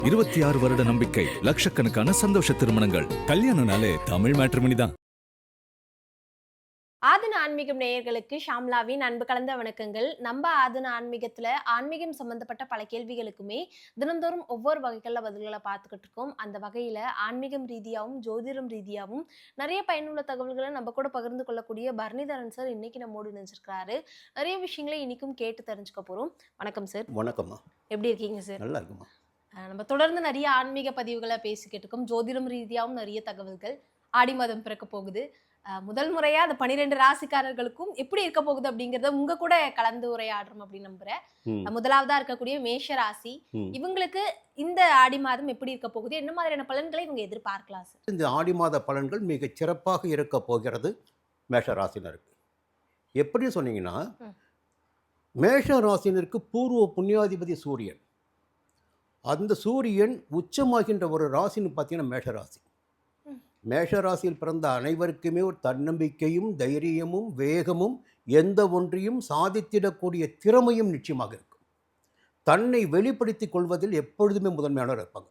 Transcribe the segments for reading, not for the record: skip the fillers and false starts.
26 வருட நம்பிக்கை, லட்சக்கணக்கான சந்தோஷ திருமணங்கள். கல்யாணம்னாலே தமிழ் மேட்ரிமோனி தான். ஆதன ஆன்மீகம் நேயர்களுக்கு ஷாம்லாவின் அன்பு கலந்த வணக்கங்கள். நம்ம ஆதன ஆன்மீகத்துல ஆன்மீகம் சம்பந்தப்பட்ட பல கேள்விகளுக்குமே தினந்தோறும் ஒவ்வொரு வகைகள்ல பதில்களை பார்த்துக்கிட்டு இருக்கோம். அந்த வகையில ஆன்மீகம் ரீதியாகவும் ஜோதிடம் ரீதியாகவும் நிறைய பயனுள்ள தகவல்களை நம்ம கூட பகிர்ந்து கொள்ளக்கூடிய பரணிதரன் சார் இன்னைக்கு நம்மோடு நினைச்சிருக்கிறாரு. நிறைய விஷயங்களை இன்னைக்கும் கேட்டு தெரிஞ்சுக்க போறோம். வணக்கம் சார். வணக்கம்மா. எப்படி இருக்கீங்க சார்? நல்லா இருக்குமா. நம்ம தொடர்ந்து நிறைய ஆன்மீக பதிவுகளை பேசிக்கிட்டு இருக்கோம். ஜோதிடம் ரீதியாகவும் நிறைய தகவல்கள். ஆடி மாதம் பிறக்க போகுது. முதல் முறையா அந்த 12 ராசிக்காரர்களுக்கும் எப்படி இருக்க போகுது அப்படிங்கறத உங்க கூட கலந்து உரையாடுறோம் அப்படின்னு நம்புறேன். முதலாவதா இருக்கக்கூடிய மேஷ ராசி, இவங்களுக்கு இந்த ஆடி மாதம் எப்படி இருக்க போகுது, என்ன மாதிரியான பலன்களை இவங்க எதிர்பார்க்கலாம் சார்? இந்த ஆடி மாத பலன்கள் மிக சிறப்பாக இருக்க போகிறது மேஷ ராசினருக்கு. எப்படி சொன்னீங்கன்னா, மேஷ ராசினருக்கு பூர்வ புண்ணியாதிபதி சூரியன். அந்த சூரியன் உச்சமாகின்ற ஒரு ராசின்னு பார்த்தீங்கன்னா மேஷ ராசி. மேஷ ராசியில் பிறந்த அனைவருக்குமே ஒரு தன்னம்பிக்கையும் தைரியமும் வேகமும் எந்த ஒன்றையும் சாதித்திடக்கூடிய திறமையும் நிச்சயமாக இருக்கும். தன்னை வெளிப்படுத்திக் கொள்வதில் எப்பொழுதுமே முதன்மையானவர் இருப்பாங்க.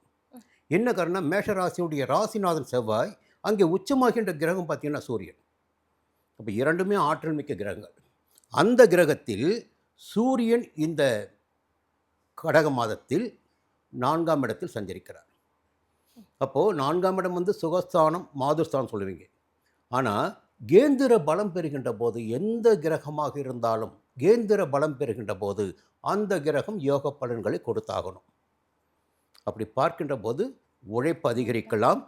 என்ன காரணம்? மேஷ ராசியுடைய ராசிநாதன் செவ்வாய், அங்கே உச்சமாகின்ற கிரகம் பார்த்தீங்கன்னா சூரியன். அப்போ இரண்டுமே ஆற்றல் மிக்க கிரகங்கள். அந்த கிரகத்தில் சூரியன் இந்த கடக மாதத்தில் 4ஆம் இடத்தில் சஞ்சரிக்கிறார். அப்போது 4ஆம் இடம் வந்து சுகஸ்தானம், மாதுஸ்தானம் சொல்லுவீங்க. ஆனால் கேந்திர பலம் பெறுகின்ற போது எந்த கிரகமாக இருந்தாலும் கேந்திர பலம் பெறுகின்ற போது அந்த கிரகம் யோக பலன்களை கொடுத்தாகணும். அப்படி பார்க்கின்ற போது உழைப்பு அதிகரிக்கலாம்,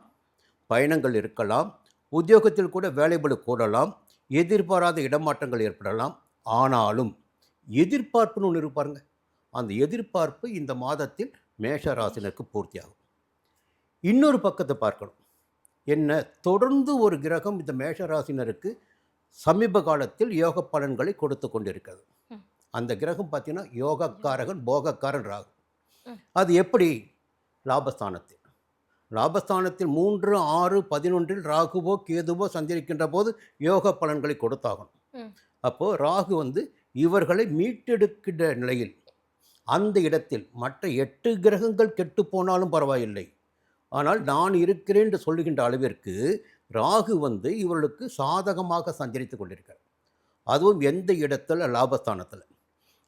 பயணங்கள் இருக்கலாம், உத்தியோகத்தில் கூட வேலைபளு கூடலாம், எதிர்பாராத இடமாற்றங்கள் ஏற்படலாம். ஆனாலும் எதிர்பார்ப்புன்னு ஒன்று இருப்பாருங்க. அந்த எதிர்பார்ப்பு இந்த மாதத்தில் மேஷ ராசினருக்கு பூர்த்தியாகும். இன்னொரு பக்கத்தை பார்க்கணும். என்ன, தொடர்ந்து ஒரு கிரகம் இந்த மேஷ ராசினருக்கு சமீப காலத்தில் யோக பலன்களை கொடுத்து கொண்டிருக்கிறது. அந்த கிரகம் பார்த்தீங்கன்னா யோகக்காரகன், போகக்காரன் ராகு. அது எப்படி? லாபஸ்தானத்தில் 3, 6, 11 ராகுவோ கேதுவோ சஞ்சரிக்கின்ற போது யோக பலன்களை கொடுத்தாகணும். அப்போது ராகு வந்து இவர்களை மீட்டெடுக்கின்ற நிலையில் அந்த இடத்தில் மற்ற 8 கிரகங்கள் கெட்டு போனாலும் பரவாயில்லை, ஆனால் நான் இருக்கிறேன் என்று சொல்லுகின்ற அளவிற்கு ராகு வந்து இவர்களுக்கு சாதகமாக சஞ்சரித்து கொண்டிருக்கிறார். அதுவும் எந்த இடத்துல? லாபஸ்தானத்தில்.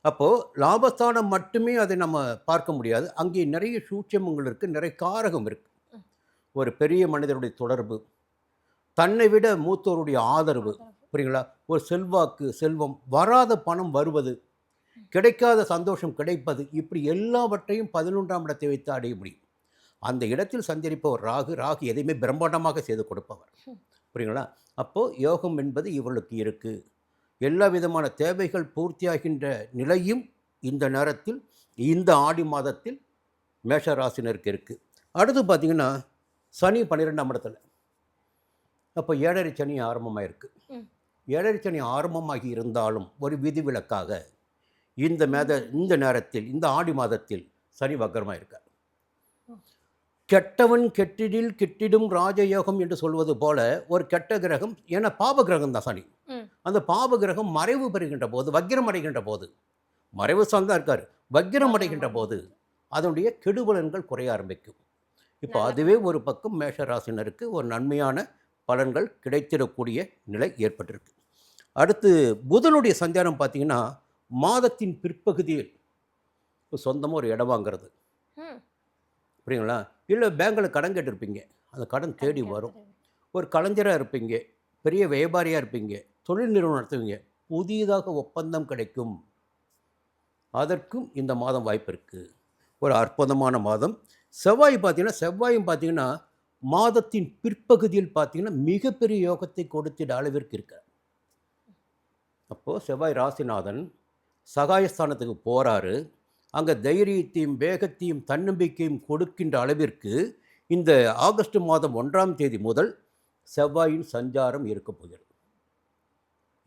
அப்போது லாபஸ்தானம் மட்டுமே அதை நம்ம பார்க்க முடியாது. அங்கே நிறைய சூட்சமங்கள் இருக்குது, நிறைய காரகம் இருக்குது. ஒரு பெரிய மனிதருடைய தொடர்பு, தன்னை விட மூத்தோருடைய ஆதரவு, புரியுங்களா? ஒரு செல்வாக்கு, செல்வம், வராத பணம் வருவது, கிடைக்காத சந்தோஷம் கிடைப்பது, இப்படி எல்லாவற்றையும் 11ஆம் இடத்தை வைத்து அடைய முடியும். அந்த இடத்தில் சஞ்சரிப்பவர் ராகு எதையுமே பிரம்மாண்டமாக செய்து கொடுப்பவர், புரியுங்களா? அப்போது யோகம் என்பது இவர்களுக்கு இருக்குது. எல்லா விதமான தேவைகள் பூர்த்தியாகின்ற நிலையும் இந்த நேரத்தில் இந்த ஆடி மாதத்தில் மேஷ ராசினருக்கு இருக்குது. அடுத்து பார்த்திங்கன்னா சனி 12ஆம் இடத்துல. அப்போ 7.5 சனி ஆரம்பமாக இருக்குது. 7.5 சனி ஆரம்பமாகி இருந்தாலும் ஒரு விதிவிலக்காக இந்த நேரத்தில் இந்த ஆடி மாதத்தில் சனி வக்கரமாக இருக்கார். கெட்டவன் கெட்டிடில் கிட்டிடும் ராஜயோகம் என்று சொல்வது போல ஒரு கெட்ட கிரகம், ஏன்னா பாப கிரகம் தான் சனி. அந்த பாப கிரகம் மறைவு பெறுகின்ற போது, வக்கிரம் அடைகின்ற போது, மறைவு சார்ந்தான் இருக்கார், வக்கிரம் அடைகின்ற போது அதனுடைய கெடுபலன்கள் குறைய ஆரம்பிக்கும். இப்போ அதுவே ஒரு பக்கம் மேஷ ராசினருக்கு ஒரு நன்மையான பலன்கள் கிடைத்திடக்கூடிய நிலை ஏற்பட்டிருக்கு. அடுத்து புதனுடைய சஞ்சாரம் பார்த்திங்கன்னா மாதத்தின் பிற்பகுதியில் சொந்தமாக ஒரு இடம் வாங்கிறது, புரியுங்களா? இல்லை பேங்கில் கடன் கேட்டிருப்பீங்க, அந்த கடன் தேடி வரும். ஒரு கலைஞராக இருப்பீங்க, பெரிய வியாபாரியாக இருப்பீங்க, தொழில் நிறுவனம் நடத்துவீங்க, புதிதாக ஒப்பந்தம் கிடைக்கும். அதற்கும் இந்த மாதம் வாய்ப்பு இருக்குது. ஒரு அற்புதமான மாதம். செவ்வாயும் பார்த்தீங்கன்னா மாதத்தின் பிற்பகுதியில் பார்த்தீங்கன்னா மிகப்பெரிய யோகத்தை கொடுத்திட அளவிற்கு இருக்கார். அப்போது செவ்வாய் ராசிநாதன் சகாயஸ்தானத்துக்கு போகிறாரு. அங்கே தைரியத்தையும் வேகத்தையும் தன்னம்பிக்கையும் கொடுக்கின்ற அளவிற்கு இந்த ஆகஸ்ட் மாதம் 1ஆம் தேதி முதல் செவ்வாயின் சஞ்சாரம் இருக்க போகிறது.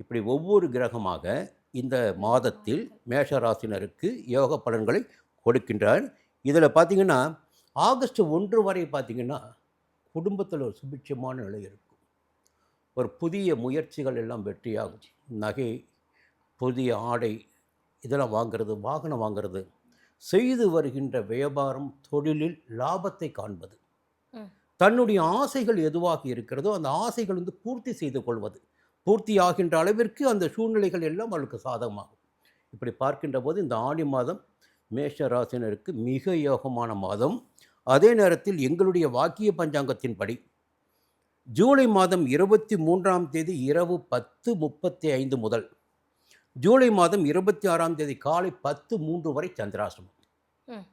இப்படி ஒவ்வொரு கிரகமாக இந்த மாதத்தில் மேஷராசினருக்கு யோக பலன்களை கொடுக்கின்றார். இதில் பார்த்திங்கன்னா ஆகஸ்ட் 1 வரை பார்த்திங்கன்னா குடும்பத்தில் ஒரு சுபிட்சமான நிலை இருக்கும். ஒரு புதிய முயற்சிகள் எல்லாம் வெற்றியாகும். நகை, புதிய ஆடை இதெல்லாம் வாங்கிறது, வாகனம் வாங்கிறது, செய்து வருகின்ற வியாபாரம் தொழிலில் லாபத்தை காண்பது, ம். தன்னுடைய ஆசைகள் எதுவாக இருக்கிறதோ அந்த ஆசைகள் வந்து பூர்த்தி செய்து கொள்வது, பூர்த்தி ஆகின்ற அளவிற்கு அந்த சூழ்நிலைகள் எல்லாம் அவளுக்கு சாதகமாகும். இப்படி பார்க்கின்ற போது இந்த ஆடி மாதம் மேஷ ராசினருக்கு மிக யோகமான மாதம். அதே நேரத்தில் எங்களுடைய வாக்கிய பஞ்சாங்கத்தின்படி ஜூலை மாதம் 23ஆம் தேதி இரவு 10:35 முதல் ஜூலை மாதம் 26ஆம் தேதி காலை 10:03 வரை சந்திராஷ்டமம். ம்.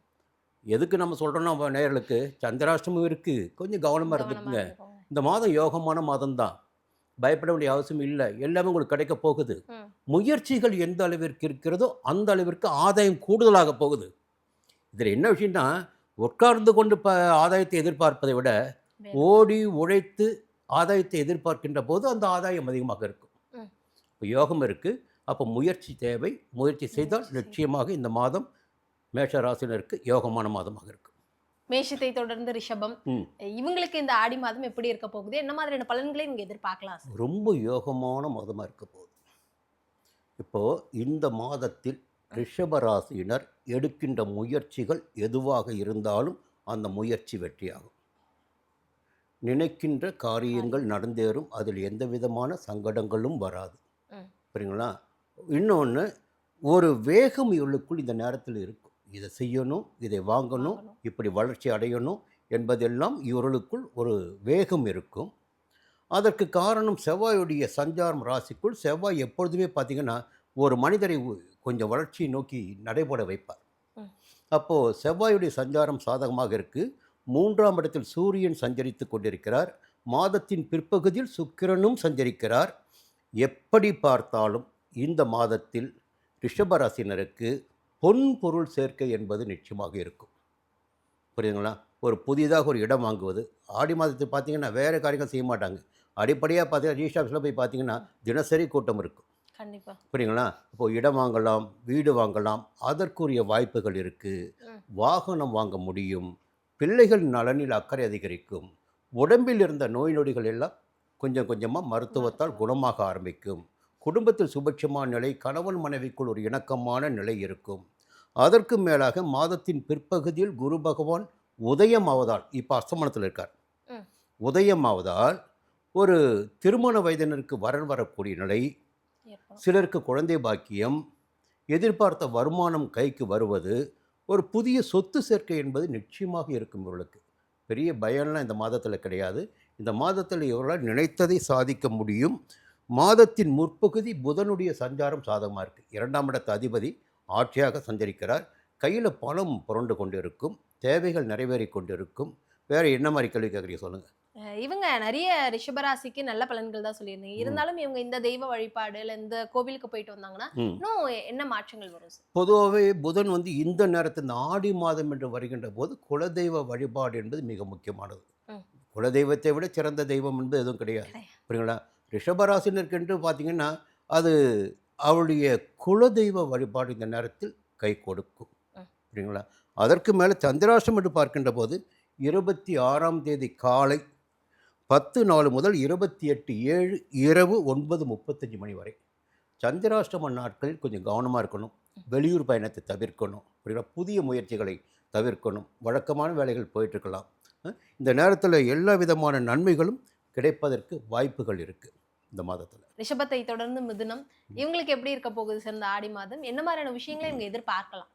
எதுக்கு நம்ம சொல்கிறோன்னா நேயர்களுக்கு சந்திராஷ்டமம் இருக்குது, கொஞ்சம் கவனமாக கவனமா இருந்துக்குங்க. இருந்துக்கோங்க. இந்த மாதம் யோகமான மாதம்தான், பயப்பட வேண்டிய அவசியம் இல்லை, எல்லாமே உங்களுக்கு கிடைக்க போகுது. ம். முயற்சிகள் எந்த அளவிற்கு இருக்கிறதோ அந்த அளவிற்கு ஆதாயம் கூடுதலாக போகுது. இதில் என்ன விஷயம்னா, உட்கார்ந்து கொண்டு ஆதாயத்தை எதிர்பார்ப்பதை விட வேற. ஓடி உழைத்து ஆதாயத்தை எதிர்பார்க்கின்ற போது அந்த ஆதாயம் அதிகமாக இருக்கும். ம். இப்போ யோகம் இருக்குது, அப்போ முயற்சி தேவை. முயற்சி செய்தால் முயற்சி செய்து. நிச்சயமாக இந்த மாதம் மேஷ ராசினருக்கு யோகமான மாதமாக இருக்கும். மேஷத்தை தொடர்ந்து ரிஷபம். ம். இவங்களுக்கு இந்த ஆடி மாதம் எப்படி இருக்க போகுது? என்ன மாதிரியான பலன்களை இவங்க எதிர்பார்க்கலாம் சார்? ரொம்ப யோகமான மாதமாக இருக்க போகுது. இப்போது இந்த மாதத்தில் ரிஷப ராசியினர் எடுக்கின்ற முயற்சிகள் எதுவாக இருந்தாலும் அந்த முயற்சி வெற்றியாகும். நினைக்கின்ற காரியங்கள் நடந்தேறும், அதில் எந்த விதமான சங்கடங்களும் வராது. ம். புரியுங்களா? இன்னொன்று, ஒரு வேகம் இவளுக்குள் இந்த நேரத்தில் இருக்கும். இதை செய்யணும், இதை வாங்கணும், வாங்கணும். இப்படி வளர்ச்சி அடையணும் என்பதெல்லாம் இவர்களுக்குள் ஒரு வேகம் இருக்கும். அதற்கு காரணம் செவ்வாயுடைய சஞ்சாரம் ராசிக்குள். செவ்வாய் எப்பொழுதுமே பார்த்திங்கன்னா ஒரு மனிதரை கொஞ்சம் வளர்ச்சியை நோக்கி நடைபெற வைப்பார். ம். அப்போது செவ்வாயுடைய சஞ்சாரம் சாதகமாக இருக்குது. 3ஆம் இடத்தில் சூரியன் சஞ்சரித்து கொண்டிருக்கிறார். மாதத்தின் பிற்பகுதியில் சுக்கிரனும் சஞ்சரிக்கிறார். எப்படி பார்த்தாலும் இந்த மாதத்தில் ரிஷபராசினருக்கு பொன் பொருள் சேர்க்கை என்பது நிச்சயமாக இருக்கும். புரியுதுங்களா? ஒரு புதிதாக ஒரு இடம் வாங்குவது, ஆடி மாதத்தில் பார்த்தீங்கன்னா வேறு காரியங்கள் செய்ய மாட்டாங்க. அடிப்படையாக பார்த்தீங்கன்னா ரிஜிஸ்டர் ஆஃபீஸில் போய் பார்த்தீங்கன்னா தினசரி கூட்டம் இருக்கும். கண்டிப்பா. புரியுங்களா? இப்போது இடம் வாங்கலாம், வீடு வாங்கலாம், அதற்குரிய வாய்ப்புகள் இருக்குது. ம். வாகனம் வாங்க முடியும். பிள்ளைகள் நலனில் அக்கறை அதிகரிக்கும். உடம்பில் இருந்த நோய் நொடிகள் எல்லாம் கொஞ்சம் கொஞ்சமாக மருத்துவத்தால் குணமாக ஆரம்பிக்கும். குடும்பத்தில் சுபட்சமான நிலை, கணவன் மனைவிக்குள் ஒரு இணக்கமான நிலை இருக்கும். அதற்கு மேலாக மாதத்தின் பிற்பகுதியில் குரு பகவான் உதயமாவதால், இப்போ அஸ்தமனத்தில் இருக்கார், ம். உதயமாவதால் ஒரு திருமண வயதினருக்கு வரன் வரக்கூடிய நிலை, ஏற்படும். சிலருக்கு குழந்தை பாக்கியம், எதிர்பார்த்த வருமானம் கைக்கு வருவது, ஒரு புதிய சொத்து சேர்க்கை என்பது நிச்சயமாக இருக்கும் இவர்களுக்கு. பெரிய பயம்லாம் இந்த மாதத்தில் கிடையாது. இந்த மாதத்தில் இவர்களால் நினைத்ததை சாதிக்க முடியும். மாதத்தின் முற்பகுதி புதனுடைய சஞ்சாரம் சாதகமாக இருக்குது. 2ஆம் இடத்து அதிபதி ஆட்சியாக சஞ்சரிக்கிறார். கையில் பணம் புரண்டு கொண்டு இருக்கும், தேவைகள் நிறைவேறி கொண்டு இருக்கும். வேறு என்ன மாதிரி கேள்வி கேட்குறீங்க சொல்லுங்கள். இவங்க நிறைய ரிஷபராசிக்கு நல்ல பலன்கள் தான் சொல்லியிருந்தீங்க. இருந்தாலும் இவங்க இந்த தெய்வ வழிபாடு இல்லை இந்த கோவிலுக்கு போயிட்டு வந்தாங்கன்னா இன்னும் என்ன மாற்றங்கள் வரும் சார்? பொதுவாகவே புதன் வந்து இந்த நேரத்தில் இந்த ஆடி மாதம் என்று வருகின்ற போது குலதெய்வ வழிபாடு என்பது மிக முக்கியமானது. ம். குலதெய்வத்தை விட சிறந்த தெய்வம் என்பது எதுவும் கிடையாது. புரியுங்களா? ரிஷபராசினருக்கென்று பார்த்தீங்கன்னா அது அவருடைய குலதெய்வ வழிபாடு இந்த நேரத்தில் கை கொடுக்கும். ம். புரியுங்களா? அதற்கு மேலே சந்திராஷ்டம் என்று பார்க்கின்ற போது 26ஆம் தேதி காலை 10:04 முதல் 28/7 இரவு 9:35 மணி வரை சந்திராஷ்டம நாட்களில் கொஞ்சம் கவனமாக இருக்கணும். வெளியூர் பயணத்தை தவிர்க்கணும். புரியுங்களா? புதிய முயற்சிகளை தவிர்க்கணும். வழக்கமான வேலைகள் போயிட்டுருக்கலாம். இந்த நேரத்தில் எல்லா விதமான நன்மைகளும் கிடைப்பதற்கு வாய்ப்புகள் இருக்குது இந்த மாதத்தில். ரிஷபத்தை தொடர்ந்து மிதுனம். இவங்களுக்கு எப்படி இருக்க போகுது சார் இந்த ஆடி மாதம்? என்ன மாதிரியான விஷயங்களை இவங்க எதிர்பார்க்கலாம்?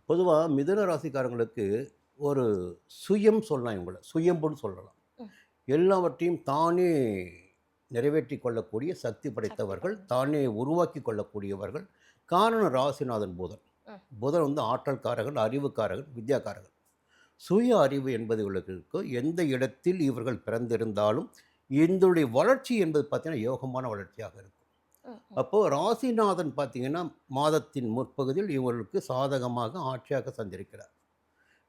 பொதுவாக மிதுன ராசிக்காரங்களுக்கு ஒரு சுயம் சொல்லலாம், இவங்களை சுயம்புன்னு சொல்லலாம். ம். எல்லாவற்றையும் தானே நிறைவேற்றி கொள்ளக்கூடிய சக்தி படைத்தவர்கள், தானே உருவாக்கி கொள்ளக்கூடியவர்கள். காரணம் ராசிநாதன் புதன். ம். புதன் வந்து ஆற்றல்காரர்கள், அறிவுக்காரர்கள், வித்யாக்காரர்கள். சுய அறிவு என்பது இவர்களுக்கு எந்த இடத்தில் இவர்கள் பிறந்திருந்தாலும் இதனுடைய வளர்ச்சி என்பது பார்த்திங்கன்னா யோகமான வளர்ச்சியாக இருக்கும். அப்போது ராசிநாதன் பார்த்திங்கன்னா மாதத்தின் முற்பகுதியில் இவர்களுக்கு சாதகமாக ஆட்சியாக சஞ்சரிக்கிறார்.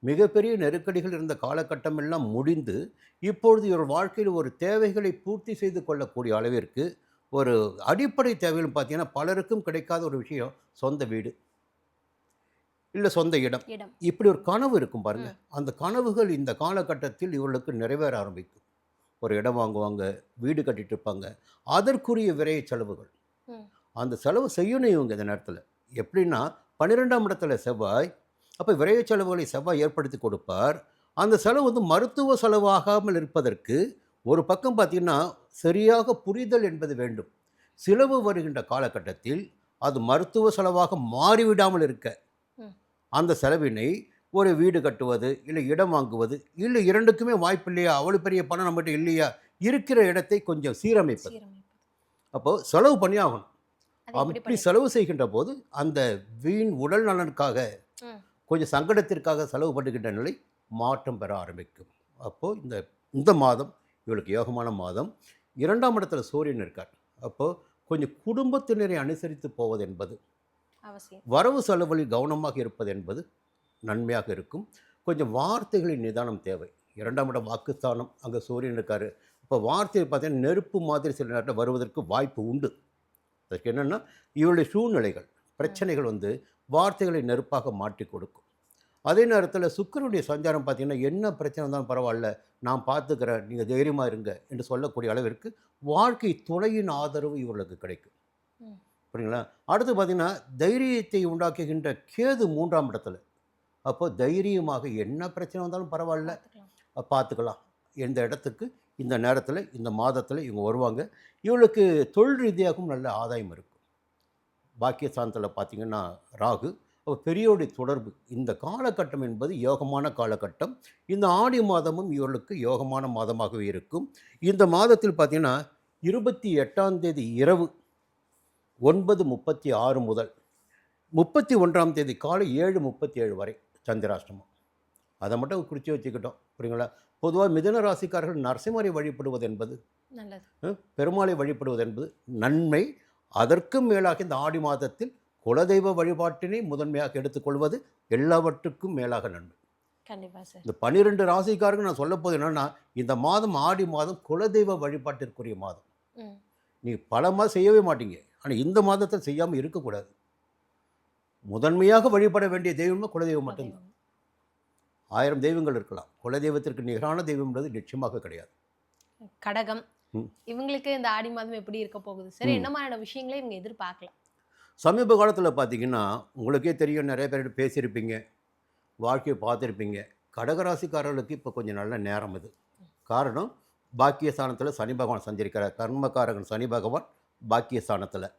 மிகப்பெரிய நெருக்கடிகள் இருந்த காலகட்டம் எல்லாம் முடிந்து இப்பொழுது இவர் வாழ்க்கையில் ஒரு தேவைகளை பூர்த்தி செய்து கொள்ளக்கூடிய அளவிற்கு ஒரு அடிப்படை தேவைகள் பார்த்திங்கன்னா பலருக்கும் கிடைக்காத ஒரு விஷயம் சொந்த வீடு இல்லை சொந்த இடம். இப்படி ஒரு கனவு இருக்கும் பாருங்கள். அந்த கனவுகள் இந்த காலகட்டத்தில் இவர்களுக்கு நிறைவேற ஆரம்பிக்கும். ஒரு இடம் வாங்குவாங்க, வீடு கட்டிட்டு இருப்பாங்க, அதற்குரிய விரைய செலவுகள், அந்த செலவு செய்யணும் இவங்க இந்த நேரத்தில். எப்படின்னா 12ஆம் இடத்துல செவ்வாய், அப்போ விரைய செலவுகளை செவ்வாய் ஏற்படுத்தி கொடுப்பார். அந்த செலவு வந்து மருத்துவ செலவாகாமல் இருப்பதற்கு ஒரு பக்கம் பார்த்தீங்கன்னா, சரியாக புரிதல் என்பது வேண்டும். செலவு வருகின்ற காலகட்டத்தில் அது மருத்துவ செலவாக மாறிவிடாமல் இருக்க, ம். அந்த செலவினை ஒரு வீடு கட்டுவது, இல்லை இடம் வாங்குவது, இல்லை 2க்குமே வாய்ப்பு இல்லையா? அவ்வளோ பெரிய பணம் நம்மகிட்ட இல்லையா? இருக்கிற இடத்தை கொஞ்சம் சீரமைப்பது. சீரமைப்பு. அப்போ செலவு பண்ணி ஆகணும். அது எப்படி அப்படி பண்ணி செலவு செய்கின்ற போது அந்த வீண் உடல் நலனுக்காக ம். கொஞ்சம் சங்கடத்திற்காக செலவு பண்ணுகின்ற நிலை மாற்றம் பெற ஆரம்பிக்கும். அப்போ இந்த இந்த மாதம் இவளுக்கு யோகமான மாதம். 2ஆம் இடத்துல சூரியன் இருக்கார். அப்போ கொஞ்சம் குடும்பத்தினரை அனுசரித்து போவது என்பது, அவசியம். வரவு செலவுகளில் கவனமாக இருப்பது என்பது நன்மையாக இருக்கும். கொஞ்சம் வார்த்தைகளின் நிதானம் தேவை. 2ஆம் இடம் வாக்குஸ்தானம், அங்கே சூரியன் இருக்கார். இப்போ வார்த்தை பார்த்தீங்கன்னா நெருப்பு மாதிரி சில நேரத்தில் வருவதற்கு வாய்ப்பு உண்டு. அதுக்கு என்னென்னா, இவளுடைய சூழ்நிலைகள், பிரச்சனைகள் வந்து வார்த்தைகளை நெருப்பாக மாற்றி கொடுக்கும். அதே நேரத்தில் சுக்கிரனுடைய சஞ்சாரம் பார்த்தீங்கன்னா, என்ன பிரச்சனை இருந்தாலும் பரவாயில்ல, நான் பார்த்துக்கிறேன், நீங்கள் தைரியமாக இருங்க என்று சொல்லக்கூடிய அளவிற்கு வாழ்க்கை துணையின் ஆதரவு இவர்களுக்கு கிடைக்கும். ம். புரியுங்களா? அடுத்து பார்த்தீங்கன்னா, தைரியத்தை உண்டாக்குகின்ற கேது 3ஆம் இடத்துல. அப்போ தைரியமாக என்ன பிரச்சனை வந்தாலும் பரவாயில்ல, பார்த்துக்கலாம். பார்த்துக்கலாம். இந்த இடத்துக்கு இந்த நேரத்தில், இந்த மாதத்தில் இவங்க வருவாங்க. இவளுக்கு தொழில் ரீதியாகவும் நல்ல ஆதாயம் இருக்கும். பாக்கியஸ்தானத்தில் பார்த்தீங்கன்னா ராகு, அப்போ பெரியோருடைய தொடர்பு. இந்த காலகட்டம் என்பது யோகமான காலகட்டம். இந்த ஆடி மாதமும் இவர்களுக்கு யோகமான மாதமாகவே இருக்கும். இந்த மாதத்தில் பார்த்தீங்கன்னா 28ஆம் தேதி இரவு 9:36 முதல் 31ஆம் தேதி காலை 7:37 வரை சந்திராஷ்டமம். அதை மட்டும் குறித்து வச்சுக்கிட்டோம். புரியுங்களா? பொதுவாக மிதுன ராசிக்காரர்கள் நரசிம்மரை வழிபடுவது என்பது, நல்லது. பெருமாளை வழிபடுவது என்பது நன்மை. அதற்கும் மேலாக இந்த ஆடி மாதத்தில் குலதெய்வ வழிபாட்டினை முதன்மையாக எடுத்துக்கொள்வது எல்லாவற்றுக்கும் மேலாக நன்மை. கண்டிப்பா சார். இந்த 12 ராசிக்காரர்கள் நான் சொல்லப்போது என்னென்னா, இந்த மாதம் ஆடி மாதம் குலதெய்வ வழிபாட்டிற்குரிய மாதம். ம். நீங்கள் பல மாதம் செய்யவே மாட்டீங்க, ஆனால் இந்த மாதத்தை செய்யாமல் இருக்கக்கூடாது. முதன்மையாக வழிபட வேண்டிய தெய்வம்னா குலதெய்வம் மட்டும்தான். 1000 தெய்வங்கள் இருக்கலாம், குலதெய்வத்திற்கு நிகரான தெய்வம்ன்றது நிச்சயமாக கிடையாது. கடகம். ம். இவங்களுக்கு இந்த ஆடி மாதம் எப்படி இருக்க போகுது சார்? ம். என்ன மாதிரியான விஷயங்களை இவங்க எதிர்பார்க்கலாம்? சமீப காலத்தில் பார்த்தீங்கன்னா, உங்களுக்கே தெரியும், நிறைய பேர் பேசியிருப்பீங்க, வாழ்க்கையை பார்த்துருப்பீங்க. கடகராசிக்காரர்களுக்கு இப்போ கொஞ்சம் நல்ல நேரம் இது. காரணம், பாக்கியஸ்தானத்தில் சனி பகவான் சஞ்சரிக்கிறார். கர்மகாரகன் சனி பகவான் பாக்கியஸ்தானத்தில்.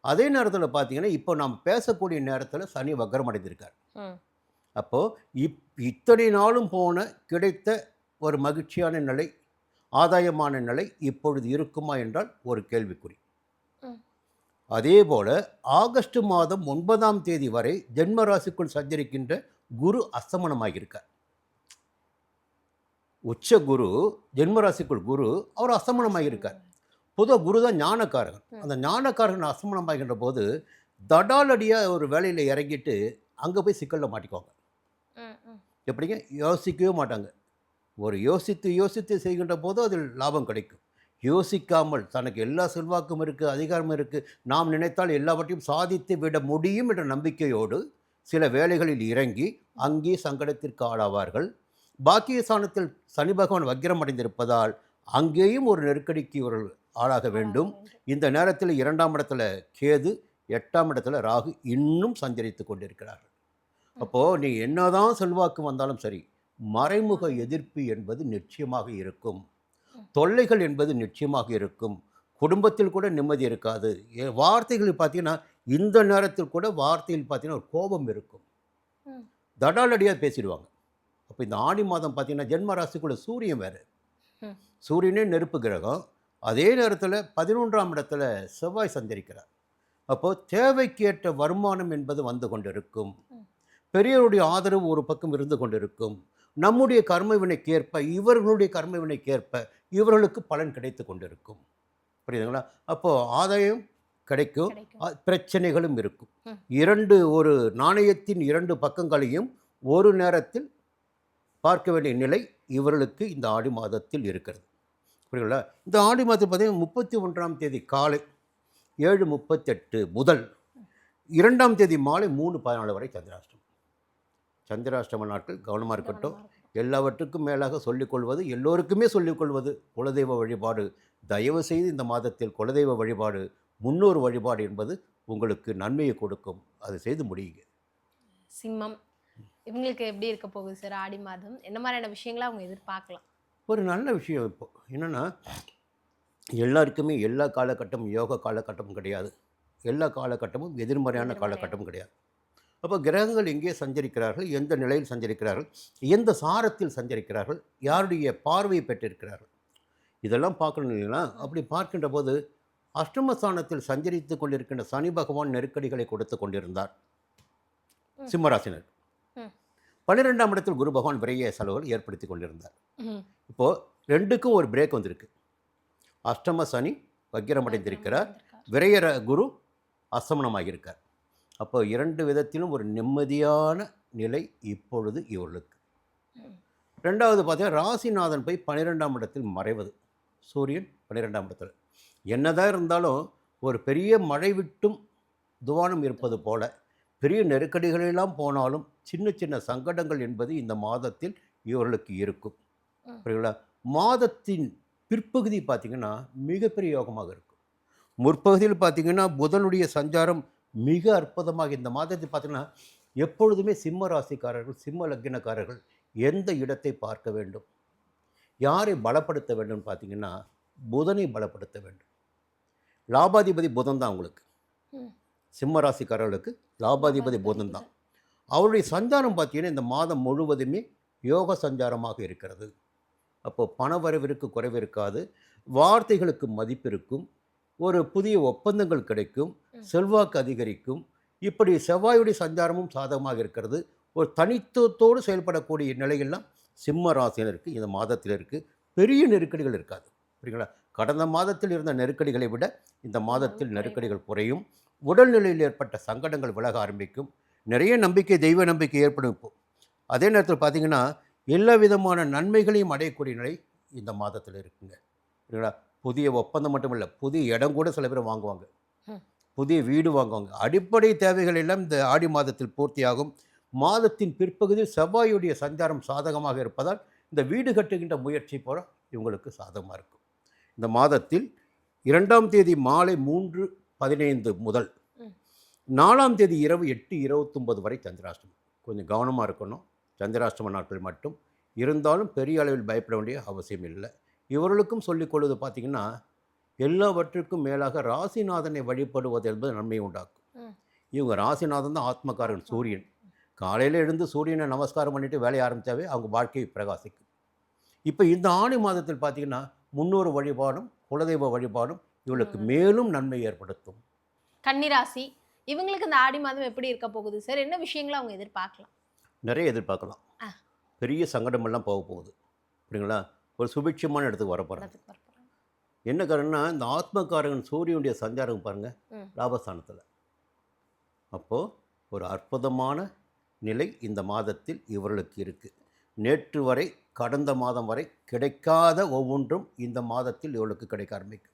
அதே நேரத்தில் பார்த்தீங்கன்னா, இப்போ நாம் பேசக்கூடிய நேரத்தில் சனி வக்ரம் அடைந்திருக்கார். ம். அப்போது இத்தனை நாளும் போன கிடைத்த ஒரு மகிழ்ச்சியான நிலை, ஆதாயமான நிலை இப்பொழுது இருக்குமா என்றால் ஒரு கேள்விக்குறி. ம். அதே போல் ஆகஸ்ட் மாதம் 9ஆம் தேதி வரை ஜென்ம ராசிக்குள் சஞ்சரிக்கின்ற குரு அஸ்தமனமாகியிருக்கார். உச்ச குரு, ஜென்ம ராசிக்குள் குரு, அவர் அஸ்தமனமாகியிருக்கார். பொதுவாக குரு தான் ஞானக்காரகன். அந்த ஞானக்காரகன் அஸ்தமனமாகின்ற போது தடாலடியாக ஒரு வேலையில் இறங்கிட்டு அங்கே போய் சிக்கலில் மாட்டிக்குவாங்க. ம். ம். எப்படிங்க? யோசிக்கவே மாட்டாங்க. ஒரு யோசித்து யோசித்து செய்கின்ற போது அதில் லாபம் கிடைக்கும். யோசிக்காமல் தனக்கு எல்லா செல்வாக்கும் இருக்குது, அதிகாரமும் இருக்குது, நாம் நினைத்தால் எல்லாவற்றையும் சாதித்து விட முடியும் என்ற நம்பிக்கையோடு சில வேலைகளில் இறங்கி அங்கே சங்கடத்திற்கு ஆளாவார்கள். பாக்கியஸ்தானத்தில் சனி பகவான் வக்ரம் அடைந்திருப்பதால் அங்கேயும் ஒரு நெருக்கடிக்கு இவர்கள் ஆளாக வேண்டும். இந்த நேரத்தில் 2ஆம் இடத்துல கேது, 8ஆம் இடத்துல ராகு இன்னும் சஞ்சரித்து கொண்டிருக்கிறார்கள். அப்போது நீ என்னதான் செல்வாக்கு வந்தாலும் சரி, மறைமுக எதிர்ப்பு என்பது நிச்சயமாக இருக்கும். தொல்லைகள் என்பது நிச்சயமாக இருக்கும். குடும்பத்தில் கூட நிம்மதி இருக்காது. வார்த்தைகள் பார்த்தீங்கன்னா, இந்த நேரத்தில் கூட வார்த்தையில் பார்த்தீங்கன்னா ஒரு கோபம் இருக்கும். ம். தடாலடியாக பேசிடுவாங்க. அப்போ இந்த ஆடி மாதம் பார்த்தீங்கன்னா ஜென்ம ராசிக்குள்ள சூரியன் வேறு. ம். சூரியனே நெருப்பு கிரகம். அதே நேரத்தில் 11ஆம் இடத்துல செவ்வாய் சஞ்சரிக்கிறார். அப்போது தேவைக்கேற்ற வருமானம் என்பது வந்து கொண்டிருக்கும். ம். பெரியவருடைய ஆதரவு ஒரு பக்கம் இருந்து கொண்டிருக்கும். நம்முடைய கர்ம வினைக்கேற்ப, இவர்களுடைய கர்ம வினைக்கேற்ப இவர்களுக்கு பலன் கிடைத்து கொண்டிருக்கும். புரியுதுங்களா? அப்போது ஆதாயம் கிடைக்கும், கிடைக்கும். பிரச்சனைகளும் இருக்கும். ம். ஒரு நாணயத்தின் 2 பக்கங்களையும் ஒரு நேரத்தில் பார்க்க வேண்டிய நிலை இவர்களுக்கு இந்த ஆடி மாதத்தில் இருக்கிறது. புரியுங்களா? இந்த ஆடி மாதத்தில் பார்த்தீங்கன்னா 31ஆம் தேதி காலை 7:38 முதல் 2ஆம் தேதி மாலை 3:14 வரை சந்திராஷ்டமம். சந்திராஷ்டம நாட்கள் கவனமாக இருக்கட்டும். கவனமா இருக்கணும். எல்லாவற்றுக்கும் மேலாக சொல்லிக்கொள்வது, எல்லோருக்குமே சொல்லிக்கொள்வது குலதெய்வ வழிபாடு. தயவு செய்து இந்த மாதத்தில் குலதெய்வ வழிபாடு, முன்னோர் வழிபாடு என்பது உங்களுக்கு நன்மையை கொடுக்கும். அதை செய்து முடியுங்க. சிம்மம். இவங்களுக்கு எப்படி இருக்க போகுது சார் ஆடி மாதம்? என்ன மாதிரியான விஷயங்கள அவங்க எதிர்பார்க்கலாம்? ஒரு நல்ல விஷயம் இப்போ என்னென்னா, எல்லாருக்குமே எல்லா காலகட்டமும் யோக காலகட்டமும் கிடையாது. எல்லா காலகட்டமும் எதிர்மறையான எதிர்மறையான. காலகட்டமும் கிடையாது. அப்போ கிரகங்கள் எங்கே சஞ்சரிக்கிறார்கள், எந்த நிலையில் சஞ்சரிக்கிறார்கள், எந்த சாரத்தில் சஞ்சரிக்கிறார்கள், யாருடைய பார்வை பெற்றிருக்கிறார்கள், இதெல்லாம் பார்க்கணும் இல்லைங்களா? அப்படி பார்க்கின்ற போது அஷ்டமஸ்தானத்தில் சஞ்சரித்து கொண்டிருக்கின்ற சனி பகவான் நெருக்கடிகளை கொடுத்து கொண்டிருந்தார் ம். சிம்மராசினர். ம். 12ஆம் இடத்தில் குரு பகவான் விரைய செலவுகள் ஏற்படுத்தி கொண்டிருந்தார். ம். இப்போது ரெண்டுக்கும் ஒரு பிரேக் வந்திருக்கு. அஷ்டம சனி வக்கிரமடைந்திருக்கிறார், விரைய குரு அஸ்தமனமாகியிருக்கார். அப்போ இரண்டு விதத்திலும் ஒரு நிம்மதியான நிலை இப்பொழுது இவர்களுக்கு. ம். ரெண்டாவது பார்த்தீங்கன்னா ராசிநாதன் போய் 12ஆம் இடத்தில் மறைவது, சூரியன் 12ஆம் இடத்துல. என்னதான் இருந்தாலும் ஒரு பெரிய மழை விட்டும் துவானம் இருப்பது போல பெரிய நெருக்கடிகளெல்லாம் போனாலும் சின்ன சின்ன சங்கடங்கள் என்பது இந்த மாதத்தில் இவர்களுக்கு இருக்கும். ம். புரியுங்களா? மாதத்தின் பிற்பகுதி பார்த்திங்கன்னா மிகப்பெரிய யோகமாக இருக்கும். முற்பகுதியில் பார்த்திங்கன்னா புதனுடைய சஞ்சாரம் மிக அற்புதமாக இந்த மாதத்தில் பார்த்திங்கன்னா எப்பொழுதுமே சிம்ம ராசிக்காரர்கள், சிம்ம லக்னக்காரர்கள் எந்த இடத்தை பார்க்க வேண்டும், யாரை பலப்படுத்த வேண்டும் பார்த்திங்கன்னா புதனை பலப்படுத்த வேண்டும். லாபாதிபதி புதன் தான் உங்களுக்கு. ம். சிம்ம ராசிக்காரர்களுக்கு லாபாதிபதி புதன் தான். அவருடைய சஞ்சாரம் பார்த்தீங்கன்னா இந்த மாதம் முழுவதுமே யோக சஞ்சாரமாக இருக்கிறது. அப்போது பணவரவிற்கு குறைவு இருக்காது, வார்த்தைகளுக்கு மதிப்பு இருக்கும், ஒரு புதிய ஒப்பந்தங்கள் கிடைக்கும், செல்வாக்கு அதிகரிக்கும். இப்படி செவ்வாயுடைய சஞ்சாரமும் சாதகமாக இருக்கிறது. ஒரு தனித்துவத்தோடு செயல்படக்கூடிய நிலையெல்லாம் சிம்ம ராசினருக்கு இந்த மாதத்தில் இருக்குது. பெரிய நெருக்கடிகள் இருக்காது. புரியுங்களா? கடந்த மாதத்தில் இருந்த நெருக்கடிகளை விட இந்த மாதத்தில் நெருக்கடிகள் குறையும். உடல்நிலையில் ஏற்பட்ட சங்கடங்கள் விலக ஆரம்பிக்கும். நிறைய நம்பிக்கை, தெய்வ நம்பிக்கை ஏற்படும். இப்போ அதே நேரத்தில் பார்த்திங்கன்னா எல்லா விதமான நன்மைகளையும் அடையக்கூடிய நிலை இந்த மாதத்தில் இருக்குங்க. சரிங்களா? புதிய ஒப்பந்தம் மட்டும் இல்லை, புதிய இடம் கூட சில பேர் வாங்குவாங்க, புதிய வீடு வாங்குவாங்க. அடிப்படை தேவைகள் எல்லாம் இந்த ஆடி மாதத்தில் பூர்த்தியாகும். மாதத்தின் பிற்பகுதியில் செவ்வாயுடைய சஞ்சாரம் சாதகமாக இருப்பதால் இந்த வீடு கட்டுகின்ற முயற்சி போல இவங்களுக்கு சாதகமாக இருக்கும். இந்த மாதத்தில் 2ஆம் தேதி மாலை 3:15 முதல் 4ஆம் தேதி இரவு 8:29 வரை சந்திராஷ்டமம். கொஞ்சம் கவனமாக இருக்கணும் சந்திராஷ்டம நாட்கள் மட்டும். இருந்தாலும் பெரிய அளவில் பயப்பட வேண்டிய அவசியம் இல்லை. இவர்களுக்கும் சொல்லிக்கொள்வது பார்த்திங்கன்னா எல்லாவற்றுக்கும் மேலாக ராசிநாதனை வழிபடுவது என்பது நன்மை உண்டாக்கும். இவங்க ராசிநாதன் தான் ஆத்மகாரன், சூரியன். காலையில் எழுந்து சூரியனை நமஸ்காரம் பண்ணிவிட்டு வேலையை ஆரம்பித்தாவே அவங்க வாழ்க்கை பிரகாசிக்கும். இப்போ இந்த ஆணி மாதத்தில் பார்த்திங்கன்னா முன்னோர் வழிபாடும் குலதெய்வ வழிபாடும் இவளுக்கு மேலும் நன்மை ஏற்படுத்தும். கன்னிராசி இவங்களுக்கு இந்த ஆடி மாதம் எப்படி இருக்க போகுது சார்? என்ன விஷயங்களை அவங்க எதிர்பார்க்கலாம்? நிறைய எதிர்பார்க்கலாம். பெரிய சங்கடமெல்லாம் போக போகுது. புரியுங்களா? ஒரு சுபிட்சமான இடத்துக்கு வரப்போகிறாங்க. என்ன காரணம்னா இந்த ஆத்மகாரகன் சூரியனுடைய சஞ்சாரம் பாருங்கள் லாபஸ்தானத்தில். அப்போது ஒரு அற்புதமான நிலை இந்த மாதத்தில் இவர்களுக்கு இருக்குது. நேற்று வரை, கடந்த மாதம் வரை கிடைக்காத ஒவ்வொன்றும் இந்த மாதத்தில் இவர்களுக்கு கிடைக்க ஆரம்பிக்கும்.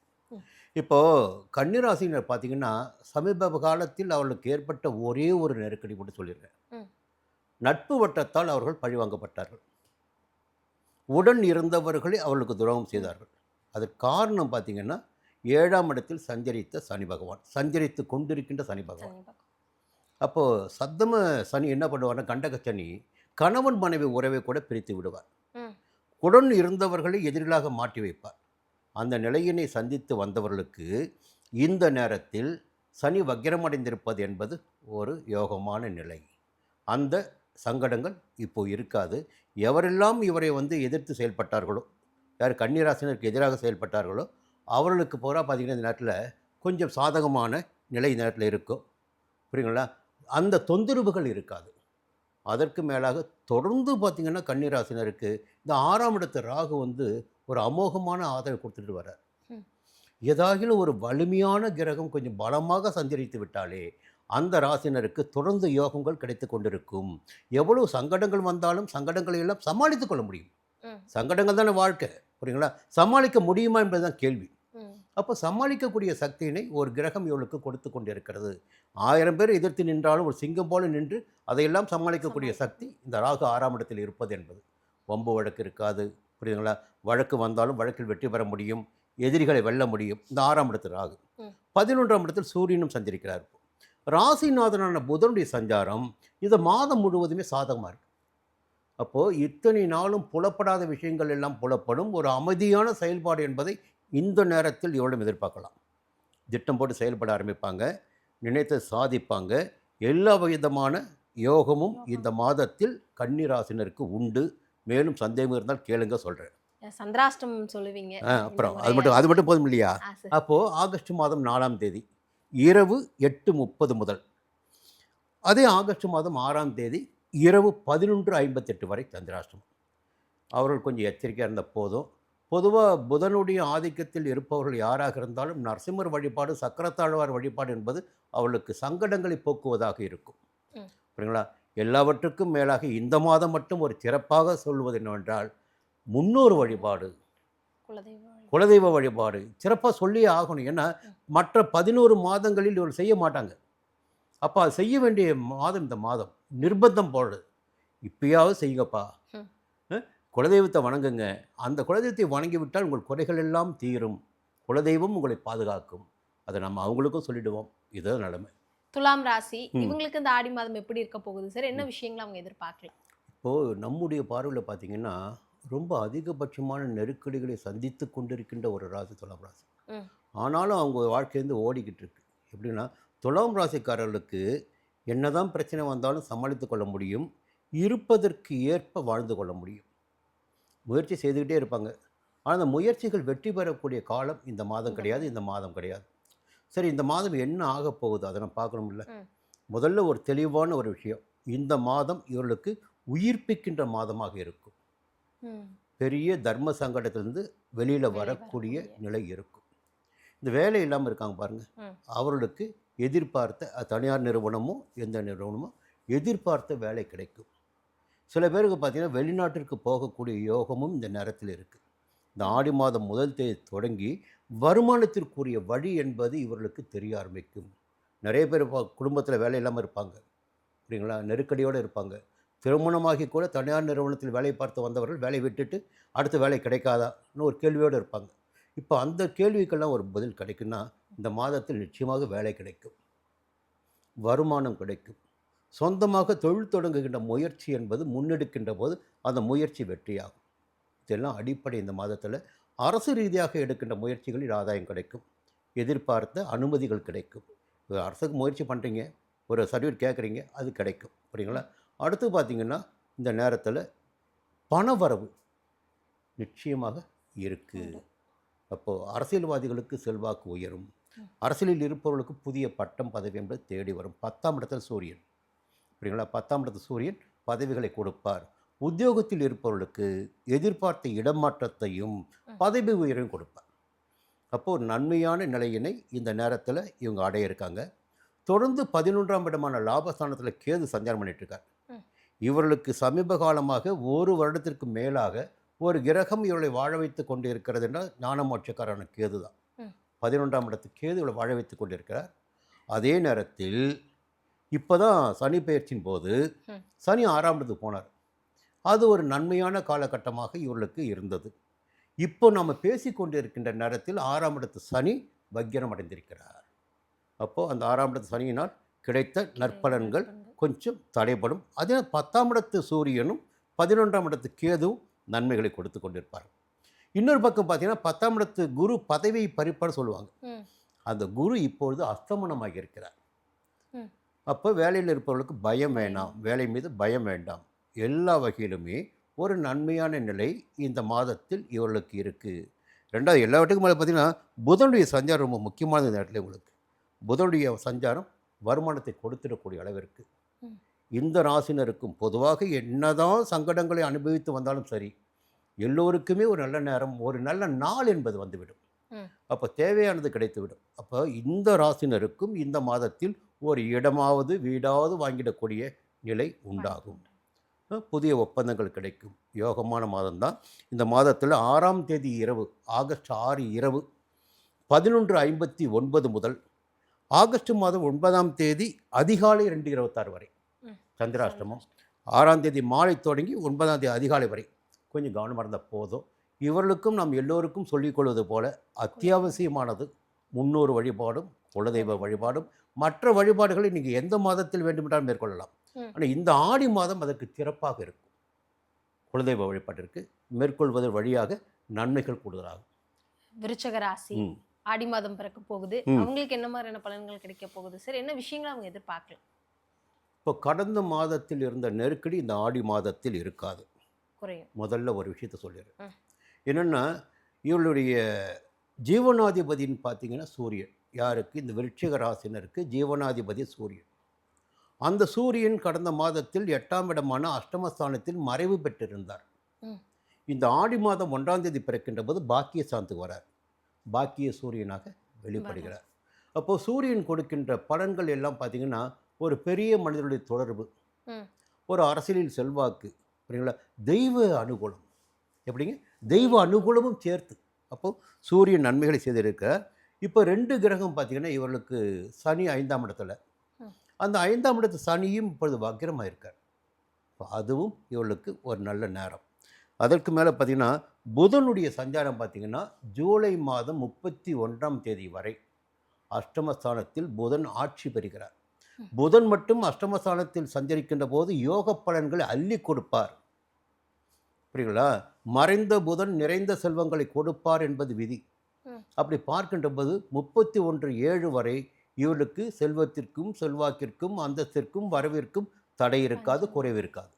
இப்போது கன்னிராசினர் பார்த்திங்கன்னா சமீப காலத்தில் அவர்களுக்கு ஏற்பட்ட ஒரே ஒரு நெருக்கடி மட்டும் சொல்லிடுறேன். நட்பு வட்டத்தால் அவர்கள் பழிவாங்கப்பட்டார்கள். உடன் இருந்தவர்களே அவர்களுக்கு துரோகம் செய்தார்கள். அதற்கு காரணம் பார்த்திங்கன்னா 7ஆம் இடத்தில் சஞ்சரித்த சனி பகவான், சஞ்சரித்து கொண்டிருக்கின்ற சனி பகவான். அப்போது சப்தம சனி என்ன பண்ணுவார்னா கண்டக சனி கணவன் மனைவி உறவை கூட பிரித்து விடுவார். உடன் இருந்தவர்களை எதிரிகளாக மாற்றி வைப்பார். அந்த நிலையினை சந்தித்து வந்தவர்களுக்கு இந்த நேரத்தில் சனி வக்கிரமடைந்திருப்பது என்பது ஒரு யோகமான நிலை. அந்த சங்கடங்கள் இப்போ இருக்காது. எவரெல்லாம் இவரை எதிர்த்து செயல்பட்டார்களோ, யார் கன்னிராசினருக்கு எதிராக செயல்பட்டார்களோ அவர்களுக்கு பூரா பார்த்திங்கன்னா இந்த நேரத்தில் கொஞ்சம் சாதகமான நிலை இந்த நேரத்தில் இருக்கும். புரியுங்களா? அந்த தொந்தரவுகள் இருக்காது. அதற்கு மேலாக தொடர்ந்து பார்த்திங்கன்னா கன்னிராசினருக்கு இந்த 6ஆம் இடத்து ராகு ஒரு அமோகமான ஆதரவு கொடுத்துட்டு வர்றார். ஏதாகிலும் ஒரு வலிமையான கிரகம் கொஞ்சம் பலமாக சஞ்சரித்து விட்டாலே அந்த ராசினருக்கு தொடர்ந்து யோகங்கள் கிடைத்து கொண்டிருக்கும். எவ்வளோ சங்கடங்கள் வந்தாலும் சங்கடங்களை எல்லாம் சமாளித்து கொள்ள முடியும். சங்கடங்கள் தானே வாழ்க்கை. புரியுங்களா? சமாளிக்க முடியுமா என்பதுதான் கேள்வி. அப்போ சமாளிக்கக்கூடிய சக்தியினை ஒரு கிரகம் இவளுக்கு கொடுத்து கொண்டிருக்கிறது. 1000 பேர் எதிர்த்து நின்றாலும் ஒரு சிங்கம் போல நின்று அதையெல்லாம் சமாளிக்கக்கூடிய சக்தி இந்த ராகு 6ஆம் இடத்தில் இருப்பது என்பது. வம்பு வழக்கு இருக்காது. புரியுதுங்களா? வழக்கு வந்தாலும் வழக்கில் வெற்றி பெற முடியும், எதிரிகளை வெல்ல முடியும். இந்த 6ஆம் இடத்தில் ராகு. 11ஆம் இடத்தில் சூரியனும் சஞ்சரிக்கிறார். ராசிநாதனான புதனுடைய சஞ்சாரம் இந்த மாதம் முழுவதுமே சாதகமாக இருக்கு. அப்போது இத்தனை நாளும் புலப்படாத விஷயங்கள் எல்லாம் புலப்படும். ஒரு அமைதியான செயல்பாடு என்பதை இந்த நேரத்தில் எவ்வளவு எதிர்பார்க்கலாம். திட்டம் போட்டு செயல்பட ஆரம்பிப்பாங்க, நினைத்ததை சாதிப்பாங்க. எல்லா விதமான யோகமும் இந்த மாதத்தில் கன்னி ராசினருக்கு உண்டு. மேலும் சந்தேகம் இருந்தால் கேளுங்க சொல்கிறேன். சந்திராஷ்டமம் சொல்லுவீங்க அப்புறம் அது மட்டும் போதும் இல்லையா? சரி. அப்போது ஆகஸ்ட் மாதம் 4ஆம் தேதி இரவு 8:30 முதல், அதே ஆகஸ்ட் மாதம் 6ஆம் தேதி இரவு 11:58 வரை சந்திராஷ்டமம். அவர்கள் கொஞ்சம் எச்சரிக்கையாக இருந்த போதும். பொதுவாக புதனுடைய ஆதிக்கத்தில் இருப்பவர்கள் யாராக இருந்தாலும் நரசிம்மர் வழிபாடு, சக்கரத்தாழ்வார் வழிபாடு என்பது அவர்களுக்கு சங்கடங்களை போக்குவதாக இருக்கும். சரிங்களா? எல்லாவற்றுக்கும் மேலாக இந்த மாதம் மட்டும் ஒரு சிறப்பாக சொல்வது என்னவென்றால் முன்னோர் வழிபாடு, குலதெய்வ வழிபாடு சிறப்பாக சொல்லியே ஆகணும். ஏன்னா மற்ற 11 மாதங்களில் இவர்கள் செய்ய மாட்டாங்க. அப்போ அது செய்ய வேண்டிய மாதம் இந்த மாதம். நிர்பந்தம் போடுறது, இப்பயாவது செய்யுங்கப்பா, குலதெய்வத்தை வணங்குங்க. அந்த குலதெய்வத்தை வணங்கிவிட்டால் உங்கள் குறைகள் எல்லாம் தீரும், குலதெய்வம் உங்களை பாதுகாக்கும். அதை நம்ம அவங்களுக்கும் சொல்லிடுவோம். இதுதான் நிலைமை. துலாம் ராசி இவங்களுக்கு இந்த ஆடி மாதம் எப்படி இருக்க போகுது சார்? என்ன விஷயங்களை அவங்க எதிர்பார்க்கலாம்? இப்போது நம்முடைய பார்வையில் பார்த்தீங்கன்னா ரொம்ப அதிகபட்சமான நெருக்கடிகளை சந்தித்து கொண்டிருக்கின்ற ஒரு ராசி துலாம் ராசி. ஆனாலும் அவங்க வாழ்க்கையிலேருந்து ஓடிக்கிட்டு இருக்கு. எப்படின்னா, துலாம் ராசிக்காரர்களுக்கு என்னதான் பிரச்சனை வந்தாலும் சமாளித்து கொள்ள முடியும், இருப்பதற்கு ஏற்ப வாழ்ந்து கொள்ள முடியும். முயற்சி செய்துக்கிட்டே இருப்பாங்க. ஆனால் அந்த முயற்சிகள் வெற்றி பெறக்கூடிய காலம் இந்த மாதம் கிடையாது, இந்த மாதம் கிடையாது. சரி, இந்த மாதம் என்ன ஆக போகுது அதை நம்ம பார்க்கணும்ல. முதல்ல ஒரு தெளிவான ஒரு விஷயம், இந்த மாதம் இவர்களுக்கு உயிர்ப்பிக்கின்ற மாதமாக இருக்கும். பெரிய தர்ம சங்கடத்திலிருந்து வெளியில் வரக்கூடிய நிலை இருக்கும். இந்த வேலை இல்லாமல் இருக்காங்க பாருங்கள், அவர்களுக்கு எதிர்பார்த்த தனியார் நிறுவனமோ எந்த நிறுவனமோ எதிர்பார்த்த வேலை கிடைக்கும். சில பேருக்கு பார்த்திங்கன்னா வெளிநாட்டிற்கு போகக்கூடிய யோகமும் இந்த நேரத்தில் இருக்குது. இந்த ஆடி மாதம் முதல் தேதி தொடங்கி வருமானத்திற்குரிய வழி என்பது இவர்களுக்கு தெரிய ஆரம்பிக்கும். நிறைய பேர் குடும்பத்தில் வேலை இல்லாமல் இருப்பாங்க, சரிங்களா? நெருக்கடியோடு இருப்பாங்க. திருமணமாகி கூட தனியார் நிறுவனத்தில் வேலை பார்த்து வந்தவர்கள் வேலை விட்டுட்டு அடுத்த வேலை கிடைக்காதான்னு ஒரு கேள்வியோடு இருப்பாங்க. இப்போ அந்த கேள்விக்கெல்லாம் ஒரு பதில் கிடைக்குன்னா இந்த மாதத்தில் நிச்சயமாக வேலை கிடைக்கும், வருமானம் கிடைக்கும். சொந்தமாக தொழில் தொடங்குகின்ற முயற்சி என்பது முன்னெடுக்கின்ற போது அந்த முயற்சி வெற்றியாகும். இதெல்லாம் அடிப்படை. இந்த மாதத்தில் அரசு ரீதியாக எடுக்கின்ற முயற்சிகளில் ஆதாயம் கிடைக்கும், எதிர்பார்த்த அனுமதிகள் கிடைக்கும். அரசுக்கு முயற்சி பண்ணுறீங்க, ஒரு சர்டிஃபிகேட் கேட்குறீங்க, அது கிடைக்கும், சரிங்களா? அடுத்து பார்த்திங்கன்னா இந்த நேரத்தில் பணவரவு நிச்சயமாக இருக்குது. அப்போது அரசியல்வாதிகளுக்கு செல்வாக்கு உயரும், அரசியலில் இருப்பவர்களுக்கு புதிய பட்டம் பதவி என்பது தேடி வரும். 10ஆம் இடத்தில் சூரியன், சரிங்களா? 10ஆம் இடத்தில் சூரியன் பதவிகளை கொடுப்பார். உத்தியோகத்தில் இருப்பவர்களுக்கு எதிர்பார்த்த இடமாற்றத்தையும் பதவி உயர்வையும் கொடுப்பார். அப்போது ஒரு நன்மையான நிலையினை இந்த நேரத்தில் இவங்க அடைய இருக்காங்க. தொடர்ந்து 11ஆம் இடமான லாபஸ்தானத்தில் கேது சஞ்சாரம் பண்ணிட்டுருக்கார். இவர்களுக்கு சமீப காலமாக ஒரு வருடத்திற்கு மேலாக ஒரு கிரகம் இவர்களை வாழ வைத்து கொண்டு இருக்கிறதுனா ஞானமோட்சக்காரான கேது தான். 11ஆம் இடத்துக்கு கேது இவளை வாழ வைத்து கொண்டு இருக்கிறார். அதே நேரத்தில் இப்போ தான் சனி பெயர்ச்சியின் போது சனி 6ஆம் இடத்துக்கு போனார். அது ஒரு நன்மையான காலகட்டமாக இவர்களுக்கு இருந்தது. இப்போ நம்ம பேசிக்கொண்டு இருக்கின்ற நேரத்தில் 6ஆம் இடத்து சனி வக்கிரம் அடைந்திருக்கிறார். அப்போது அந்த 6ஆம் இடத்து சனியினால் கிடைத்த நற்பலன்கள் கொஞ்சம் தடைப்படும். அதே 10ஆம் இடத்து சூரியனும் 11ஆம் இடத்து கேதுவும் நன்மைகளை கொடுத்து கொண்டிருப்பார். இன்னொரு பக்கம் பார்த்தீங்கன்னா 10ஆம் இடத்து குரு பதவியை பறிப்பார் சொல்லுவாங்க. அந்த குரு இப்பொழுது அஸ்தமனமாக இருக்கிறார். அப்போ வேலையில் இருப்பவர்களுக்கு பயம் வேண்டாம், வேலை மீது பயம் வேண்டாம். எல்லா வகையிலுமே ஒரு நன்மையான நிலை இந்த மாதத்தில் இவர்களுக்கு இருக்குது. ரெண்டாவது எல்லாவற்றுக்கும் மேலே பார்த்திங்கன்னா புதனுடைய சஞ்சாரம் ரொம்ப முக்கியமான நேரத்தில் உங்களுக்கு புதனுடைய சஞ்சாரம் வருமானத்தை கொடுத்துடக்கூடிய அளவிற்கு இந்த ராசினருக்கும் பொதுவாக என்னதான் சங்கடங்களை அனுபவித்து வந்தாலும் சரி, எல்லோருக்குமே ஒரு நல்ல நேரம், ஒரு நல்ல நாள் என்பது வந்துவிடும். அப்போ தேவையானது கிடைத்துவிடும். அப்போ இந்த ராசினருக்கும் இந்த மாதத்தில் ஒரு இடமாவது வீடாவது வாங்கிடக்கூடிய நிலை உண்டாகும். புதிய ஒப்பந்தங்கள் கிடைக்கும். யோகமான மாதம்தான். இந்த மாதத்தில் 6ஆம் தேதி இரவு, ஆகஸ்ட் 6 இரவு 11:59 முதல் ஆகஸ்ட் மாதம் 9ஆம் தேதி அதிகாலை 2:26 வரை சந்திராஷ்டமம். 6ஆம் தேதி மாலை தொடங்கி 9ஆம் தேதி அதிகாலை வரை கொஞ்சம் கவனமாக இருந்தால் போதும். இவர்களுக்கும் நாம் எல்லோருக்கும் சொல்லிக்கொள்வது போல அத்தியாவசியமானது முன்னோர் வழிபாடும் குலதெய்வ வழிபாடும் மற்ற வழிபாடுகளை நீங்கள் எந்த மாதத்தில் வேண்டுமென்றாலும் மேற்கொள்ளலாம். ம். ஆனால் இந்த ஆடி மாதம் அதற்கு சிறப்பாக இருக்கும். குலதெய்வ வழிபாட்டிற்கு மேற்கொள்வதன் வழியாக நன்மைகள் கூடுதலாகும். விருச்சக ராசி ம். ஆடி மாதம் பிறக்க போகுது. ம். அவங்களுக்கு என்ன மாதிரியான பலன்கள் கிடைக்க போகுது சார்? என்ன விஷயங்களை அவங்க எதிர்பார்க்கலாம்? இப்போ கடந்த மாதத்தில் இருந்த நெருக்கடி இந்த ஆடி மாதத்தில் இருக்காது. குறையும். முதல்ல ஒரு விஷயத்த சொல்லிடுறேன். ம். என்னென்னா இவளுடைய ஜீவனாதிபதின்னு பார்த்தீங்கன்னா சூரியன். யாருக்கு? இந்த விருச்சிக ராசினருக்கு ஜீவனாதிபதி சூரியன். அந்த சூரியன் கடந்த மாதத்தில் 8ஆம் இடமான அஷ்டமஸ்தானத்தில் மறைவு பெற்றிருந்தார். ம். இந்த ஆடி மாதம் 1ஆம் தேதி பிறக்கின்ற போது பாக்கிய ஸ்தானத்துக்கு வரார். பாக்கிய சூரியனாக வெளிப்படுகிறார். அப்போது சூரியன் கொடுக்கின்ற பலன்கள் எல்லாம் பார்த்தீங்கன்னா ஒரு பெரிய மனிதனுடைய தொடர்பு, ம். ஒரு அரசியலில் செல்வாக்கு, புரியுங்களா, தெய்வ அனுகூலம். எப்படிங்க? தெய்வ அனுகூலமும் சேர்த்து. அப்போது சூரியன் நன்மைகளை செய்திருக்கிறார். இப்போ 2 கிரகம் பார்த்தீங்கன்னா இவர்களுக்கு சனி 5ஆம் இடத்துல, ம். அந்த 5ஆம் இடத்து சனியும் இப்பொழுது வக்கிரமாக இருக்கார். இப்போ அதுவும் இவர்களுக்கு ஒரு நல்ல நேரம். அதற்கு மேலே பார்த்தீங்கன்னா புதனுடைய சஞ்சாரம் பார்த்தீங்கன்னா ஜூலை மாதம் 31ஆம் தேதி வரை அஷ்டமஸ்தானத்தில் புதன் ஆட்சி பெறுகிறார். ம். புதன் மட்டும் அஷ்டமஸ்தானத்தில் சஞ்சரிக்கின்ற போது யோக பலன்களை அள்ளி கொடுப்பார். புரியுங்களா? மறைந்த புதன் நிறைந்த செல்வங்களை கொடுப்பார் என்பது விதி. ம். அப்படி பார்க்கின்ற போது 31/7 வரை இவர்களுக்கு செல்வத்திற்கும் செல்வாக்கிற்கும் அந்தஸ்திற்கும் வரவிற்கும் தடை இருக்காது, குறைவு இருக்காது.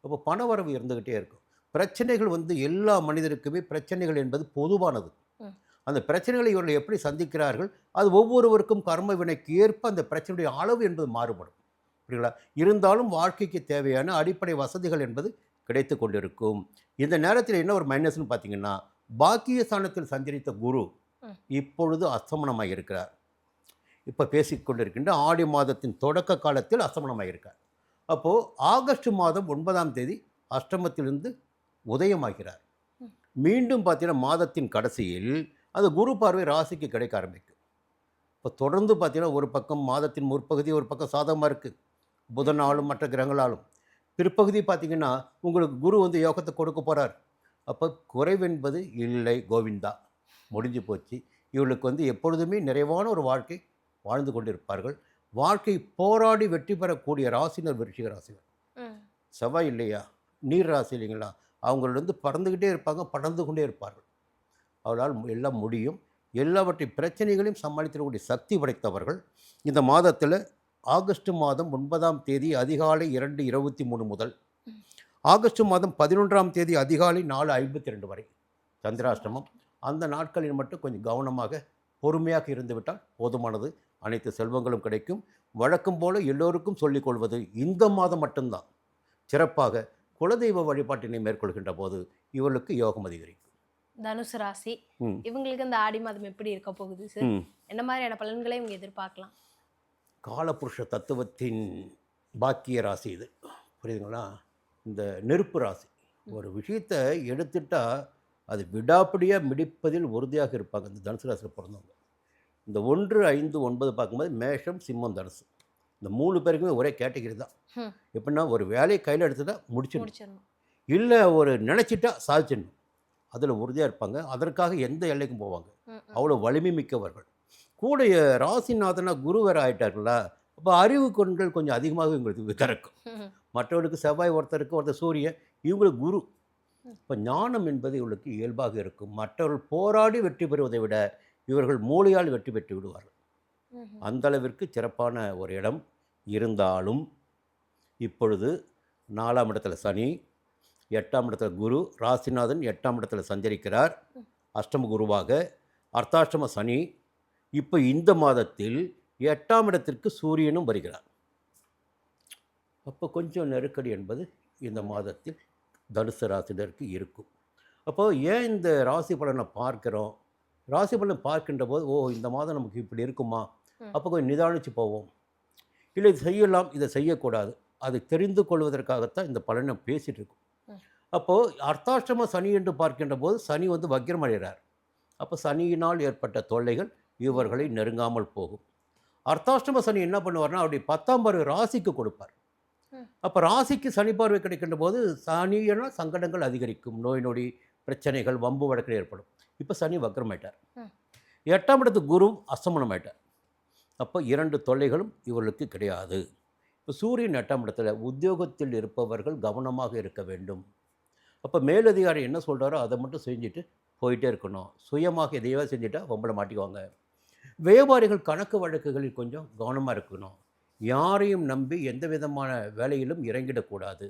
அப்போ பணவரவு இருந்துக்கிட்டே இருக்கும். பிரச்சனைகள் எல்லா மனிதருக்குமே பிரச்சனைகள் என்பது பொதுவானது. ம். அந்த பிரச்சனைகளை இவர்கள் எப்படி சந்திக்கிறார்கள், அது ஒவ்வொருவருக்கும் கர்ம வினைக்கு ஏற்ப அந்த பிரச்சனையுடைய அளவு என்பது மாறுபடும். புரியுங்களா? இருந்தாலும் வாழ்க்கைக்கு தேவையான அடிப்படை வசதிகள் என்பது கிடைத்து கொண்டிருக்கும். இந்த நேரத்தில் என்ன ஒரு மைனஸ்னு பார்த்தீங்கன்னா பாக்கிய ஸ்தானத்தில் சஞ்சரித்த குரு ம். இப்பொழுது அஸ்தமனமாக இருக்கிறார். இப்போ பேசிக்கொண்டிருக்கின்ற ஆடி மாதத்தின் தொடக்க காலத்தில் அஸ்தமனமாக இருக்கார். அப்போது ஆகஸ்ட் மாதம் 9ஆம் தேதி அஷ்டமத்திலிருந்து உதயமாகிறார். ம். மீண்டும் பார்த்தீங்கன்னா மாதத்தின் கடைசியில் அது குரு பார்வை ராசிக்கு கிடைக்க ஆரம்பிக்கும். இப்போ தொடர்ந்து பார்த்தீங்கன்னா ஒரு பக்கம் மாதத்தின் முற்பகுதி ஒரு பக்கம் சாதகமாக இருக்குது புதனாலும் மற்ற கிரகங்களாலும். பிற்பகுதி பார்த்தீங்கன்னா உங்களுக்கு குரு யோகத்தை கொடுக்க போகிறார். அப்போ குறைவென்பது இல்லை, கோவிந்தா, முடிஞ்சு போச்சு. இவர்களுக்கு எப்பொழுதுமே நிறைவான ஒரு வாழ்க்கை வாழ்ந்து கொண்டிருப்பார்கள். வாழ்க்கை போராடி வெற்றி பெறக்கூடிய ராசினர் விருச்சிக ராசினர். ம். செவ்வாய் இல்லையா, நீர் ராசி இல்லைங்களா, அவங்கள பறந்துக்கிட்டே இருப்பாங்க, படர்ந்து கொண்டே இருப்பார்கள். அவளால் எல்லாம் முடியும். எல்லாவற்றை பிரச்சனைகளையும் சமாளித்திடக்கூடிய சக்தி படைத்தவர்கள். இந்த மாதத்தில் ஆகஸ்ட் மாதம் 9ஆம் தேதி அதிகாலை 2:23 முதல் ம். ஆகஸ்ட் மாதம் 11ஆம் தேதி அதிகாலை 4:52 வரை சந்திராஷ்டமம். அந்த நாட்களில் மட்டும் கொஞ்சம் கவனமாக பொறுமையாக இருந்துவிட்டால் போதுமானது. அனைத்து செல்வங்களும் கிடைக்கும். வழக்கம் போல எல்லோருக்கும் சொல்லிக் கொள்வது இந்த மாதம் மட்டும்தான். சிறப்பாக குலதெய்வ வழிபாட்டினை மேற்கொள்கின்ற போது இவர்களுக்கு யோகம் அதிகரிக்கும். தனுசு ராசி ம். இவங்களுக்கு இந்த ஆடி மாதம் எப்படி இருக்க போகுது சார்? ம். என்ன மாதிரியான பலன்களை இவங்க எதிர்பார்க்கலாம்? காலபுருஷ தத்துவத்தின் பாக்கிய ராசி இது, புரியுதுங்களா? இந்த நெருப்பு ராசி. ஒரு விஷயத்தை எடுத்துட்டா அது விடாப்பிடியாக மிடிப்பதில் உறுதியாக இருப்பாங்க இந்த தனுசு ராசியில் பிறந்தவங்க. இந்த 1, 5, 9 பார்க்கும்போது மேஷம், சிம்மம், தனுசு இந்த 3 பேருக்குமே ஒரே கேட்டகரி தான். ம். எப்படின்னா ஒரு வேலையை கையில் எடுத்துட்டா முடிச்சிடணும், முடிச்சிடணும். இல்லை ஒரு நினச்சிட்டா சாதிச்சிடணும். அதில் உறுதியாக இருப்பாங்க. அதற்காக எந்த எல்லைக்கும் போவாங்க. ம். ம். அவ்வளோ வலிமை மிக்கவர்கள். கூட ராசிநாதனா குரு வேறு ஆகிட்டார்களா, அப்போ அறிவு கண்கள் கொஞ்சம் அதிகமாக இவங்களுக்கு திறக்கும். ம். மற்றவர்களுக்கு செவ்வாய் ஒருத்தருக்கு சூரியன், இவங்களுக்கு குரு. இப்போ ஞானம் என்பது இவர்களுக்கு இயல்பாக இருக்கும். மற்றவர்கள் போராடி வெற்றி பெறுவதை விட இவர்கள் மூளையால் வெற்றி பெற்று விடுவார்கள். ம். அந்த அளவிற்கு சிறப்பான ஒரு இடம். இருந்தாலும் இப்பொழுது 4ஆம் இடத்துல சனி, 8ஆம் இடத்துல குரு, ராசிநாதன் 8ஆம் இடத்துல சஞ்சரிக்கிறார் அஷ்டம குருவாக. அர்த்தாஷ்டம சனி. இப்போ இந்த மாதத்தில் 8ஆம் இடத்திற்கு சூரியனும் வருகிறார். அப்போ கொஞ்சம் நெருக்கடி என்பது இந்த மாதத்தில் தனுசு ராசினருக்கு இருக்கும். அப்போது ஏன் இந்த ராசி பலனை பார்க்குறோம்? ராசி பலனை பார்க்கின்ற போது இந்த மாதம் நமக்கு இப்படி இருக்குமா, ம். அப்போ கொஞ்சம் நிதானித்து போவோம். இல்லை இது செய்யலாம், இதை செய்யக்கூடாது, அதை தெரிந்து கொள்வதற்காகத்தான் இந்த பலனை பேசிகிட்டு இருக்கோம். ம். அப்போது அர்த்தாஷ்டம சனி என்று பார்க்கின்ற போது சனி வக்கிரமடைகிறார். அப்போ சனியினால் ஏற்பட்ட தொல்லைகள் இவர்களை நெருங்காமல் போகும். அர்த்தாஷ்டம சனி என்ன பண்ணுவார்னா அவருடைய 10ஆம் பார்வை ராசிக்கு கொடுப்பார். ம். அப்போ ராசிக்கு சனி பார்வை கிடைக்கின்ற போது சனியனா சங்கடங்கள் அதிகரிக்கும், நோய் நொடி பிரச்சனைகள் வம்பு வழக்கில் ஏற்படும். இப்போ சனி வக்ரமாயிட்டார். ம். 8ஆம் இடத்து குரு அஸ்தமனம் ஆயிட்டார். அப்போ 2 தொல்லைகளும் இவர்களுக்கு கிடையாது. இப்போ சூரியன் 8ஆம் இடத்துல உத்தியோகத்தில் இருப்பவர்கள் கவனமாக இருக்க வேண்டும். அப்போ மேலதிகாரி என்ன சொல்கிறாரோ அதை மட்டும் செஞ்சுட்டு போயிட்டே இருக்கணும். சுயமாக எதையோ செஞ்சுட்டா வம்பள மாட்டிக்குவாங்க. வியாபாரிகள் கணக்கு வழக்குகளில் கொஞ்சம் கவனமாக இருக்கணும். யாரையும் நம்பி எந்த விதமான வேலையிலும் இறங்கிடக்கூடாது.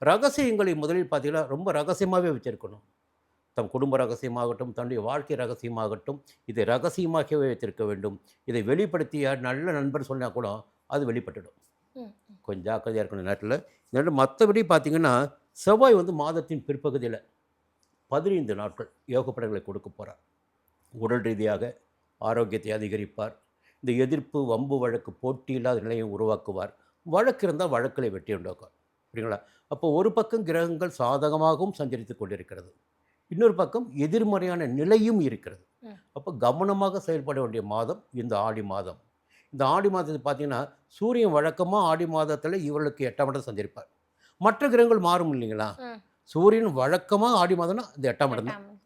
ரகசியங்களை முதலில் பார்த்தீங்கன்னா ரொம்ப ரகசியமாகவே வச்சுருக்கணும். தம் குடும்ப ரகசியமாகட்டும், தன்னுடைய வாழ்க்கை ரகசியமாகட்டும், இதை ரகசியமாகவே வைத்திருக்க வேண்டும். இதை வெளிப்படுத்திய நல்ல நண்பர் சொன்னால் கூட அது வெளிப்பட்டுடும். ம். கொஞ்சம் ஜாக்கிரதையாக இருக்கணும் நேரத்தில். இதோட மற்றபடி பார்த்தீங்கன்னா, செவ்வாய் வந்து மாதத்தின் பிற்பகுதியில் 15 நாட்கள் யோக பலன்களை கொடுக்க போகிறார். உடல் ரீதியாக ஆரோக்கியத்தை அதிகரிப்பார். இந்த எதிர்ப்பு, வம்பு வழக்கு, போட்டி இல்லாத நிலையை உருவாக்குவார். வழக்கு இருந்தால் வழக்கில் வெற்றி உண்டாக்குவார். புரியுங்களா? அப்போ ஒரு பக்கம் கிரகங்கள் சாதகமாகவும் சஞ்சரித்து கொண்டிருக்கிறது, இன்னொரு பக்கம் எதிர்மறையான நிலையும் இருக்கிறது. அப்போ கவனமாக செயல்பட வேண்டிய மாதம் இந்த ஆடி மாதம். இந்த ஆடி மாதத்தை பார்த்தீங்கன்னா, சூரியன் வழக்கமாக ஆடி மாதத்தில் இவர்களுக்கு 8ஆம் இடம் சஞ்சரிப்பார். மற்ற கிரகங்கள் மாறும் இல்லைங்களா? ம். சூரியன் வழக்கமாக ஆடி மாதம்னா இந்த 8ஆம் இடம் தான். 8ஆம் இடம்.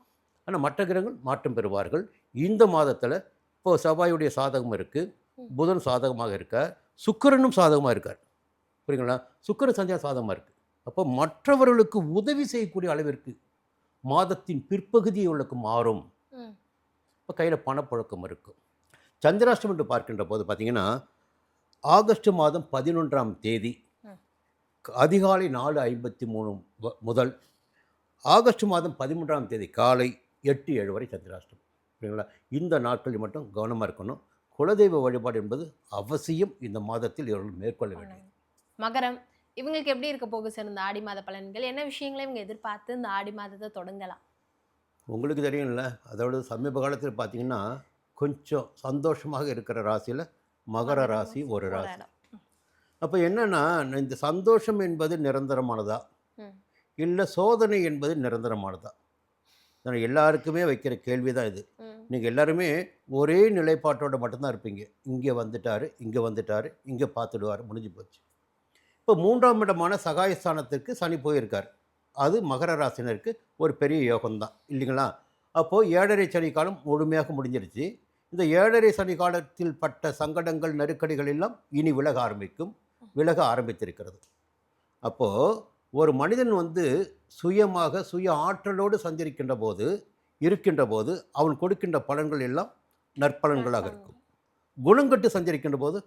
ஆனால் மற்ற கிரகங்கள் மாற்றம் பெறுவார்கள். இந்த மாதத்தில் இப்போ செவ்வாயுடைய சாதகம் இருக்குது, புதன் சாதகமாக இருக்கார், சுக்கிரனும் சாதகமாக இருக்கார். புரியுங்களா? சுக்கிர சஞ்சாரம் சாதகமாக இருக்குது. அப்போ மற்றவர்களுக்கு உதவி செய்யக்கூடிய அளவிற்கு மாதத்தின் பிற்பகுதி இவர்களுக்கு மாறும். ம். இப்போ கையில் பணப்புழக்கம் இருக்கும். சந்திராஷ்டமம் என்று பார்க்கின்ற போது பார்த்தீங்கன்னா, ஆகஸ்ட் மாதம் 11ஆம் தேதி அதிகாலை 4:53 முதல் ஆகஸ்ட் மாதம் 13ஆம் தேதி காலை 8:07 வரை சந்திராஷ்டமம். புரியுங்களா? இந்த நாட்களில் மட்டும் கவனமாக இருக்கணும். குலதெய்வ வழிபாடு என்பது அவசியம் இந்த மாதத்தில் இவர்கள் மேற்கொள்ள வேண்டும். மகரம், இவங்களுக்கு எப்படி இருக்க போகுது சார் இந்த ஆடி மாத பலன்கள்? என்ன விஷயங்களை இவங்க எதிர்பார்த்து இந்த ஆடி மாதத்தை தொடங்கலாம்? உங்களுக்கு தெரியும்ல, அதோட சமீப காலத்தில் பார்த்தீங்கன்னா, கொஞ்சம் சந்தோஷமாக இருக்கிற ராசியில் மகர ராசி ஒரு ராசி. இடம். அப்போ என்னென்னா, இந்த சந்தோஷம் என்பது நிரந்தரமானதா, ம். இல்லை சோதனை என்பது நிரந்தரமானதா? நான் எல்லாருக்குமே வைக்கிற கேள்வி தான் இது. ம். நீங்கள் எல்லாருமே ஒரே நிலைப்பாட்டோட மட்டும்தான் இருப்பீங்க. இங்கே வந்துட்டார், இங்கே வந்துட்டார், இங்கே பார்த்துடுவார், முடிஞ்சு போச்சு. இப்போ 3ஆம் இடமான சகாயஸ்தானத்திற்கு சனி போயிருக்கார். அது மகர ராசினருக்கு ஒரு பெரிய யோகம்தான் இல்லைங்களா? அப்போது 7.5 சனி காலம் முழுமையாக முடிஞ்சிருச்சு. இந்த 7.5 சனி காலத்தில் பட்ட சங்கடங்கள், நெருக்கடிகள் எல்லாம் இனி விலக ஆரம்பித்திருக்கிறது. அப்போது ஒரு மனிதன் வந்து சுயமாக சுய ஆற்றலோடு இருக்கின்ற போது அவன் கொடுக்கின்ற பலன்கள் எல்லாம் நற்பலன்களாக இருக்கும். குணங்கட்டு சஞ்சரிக்கின்ற போது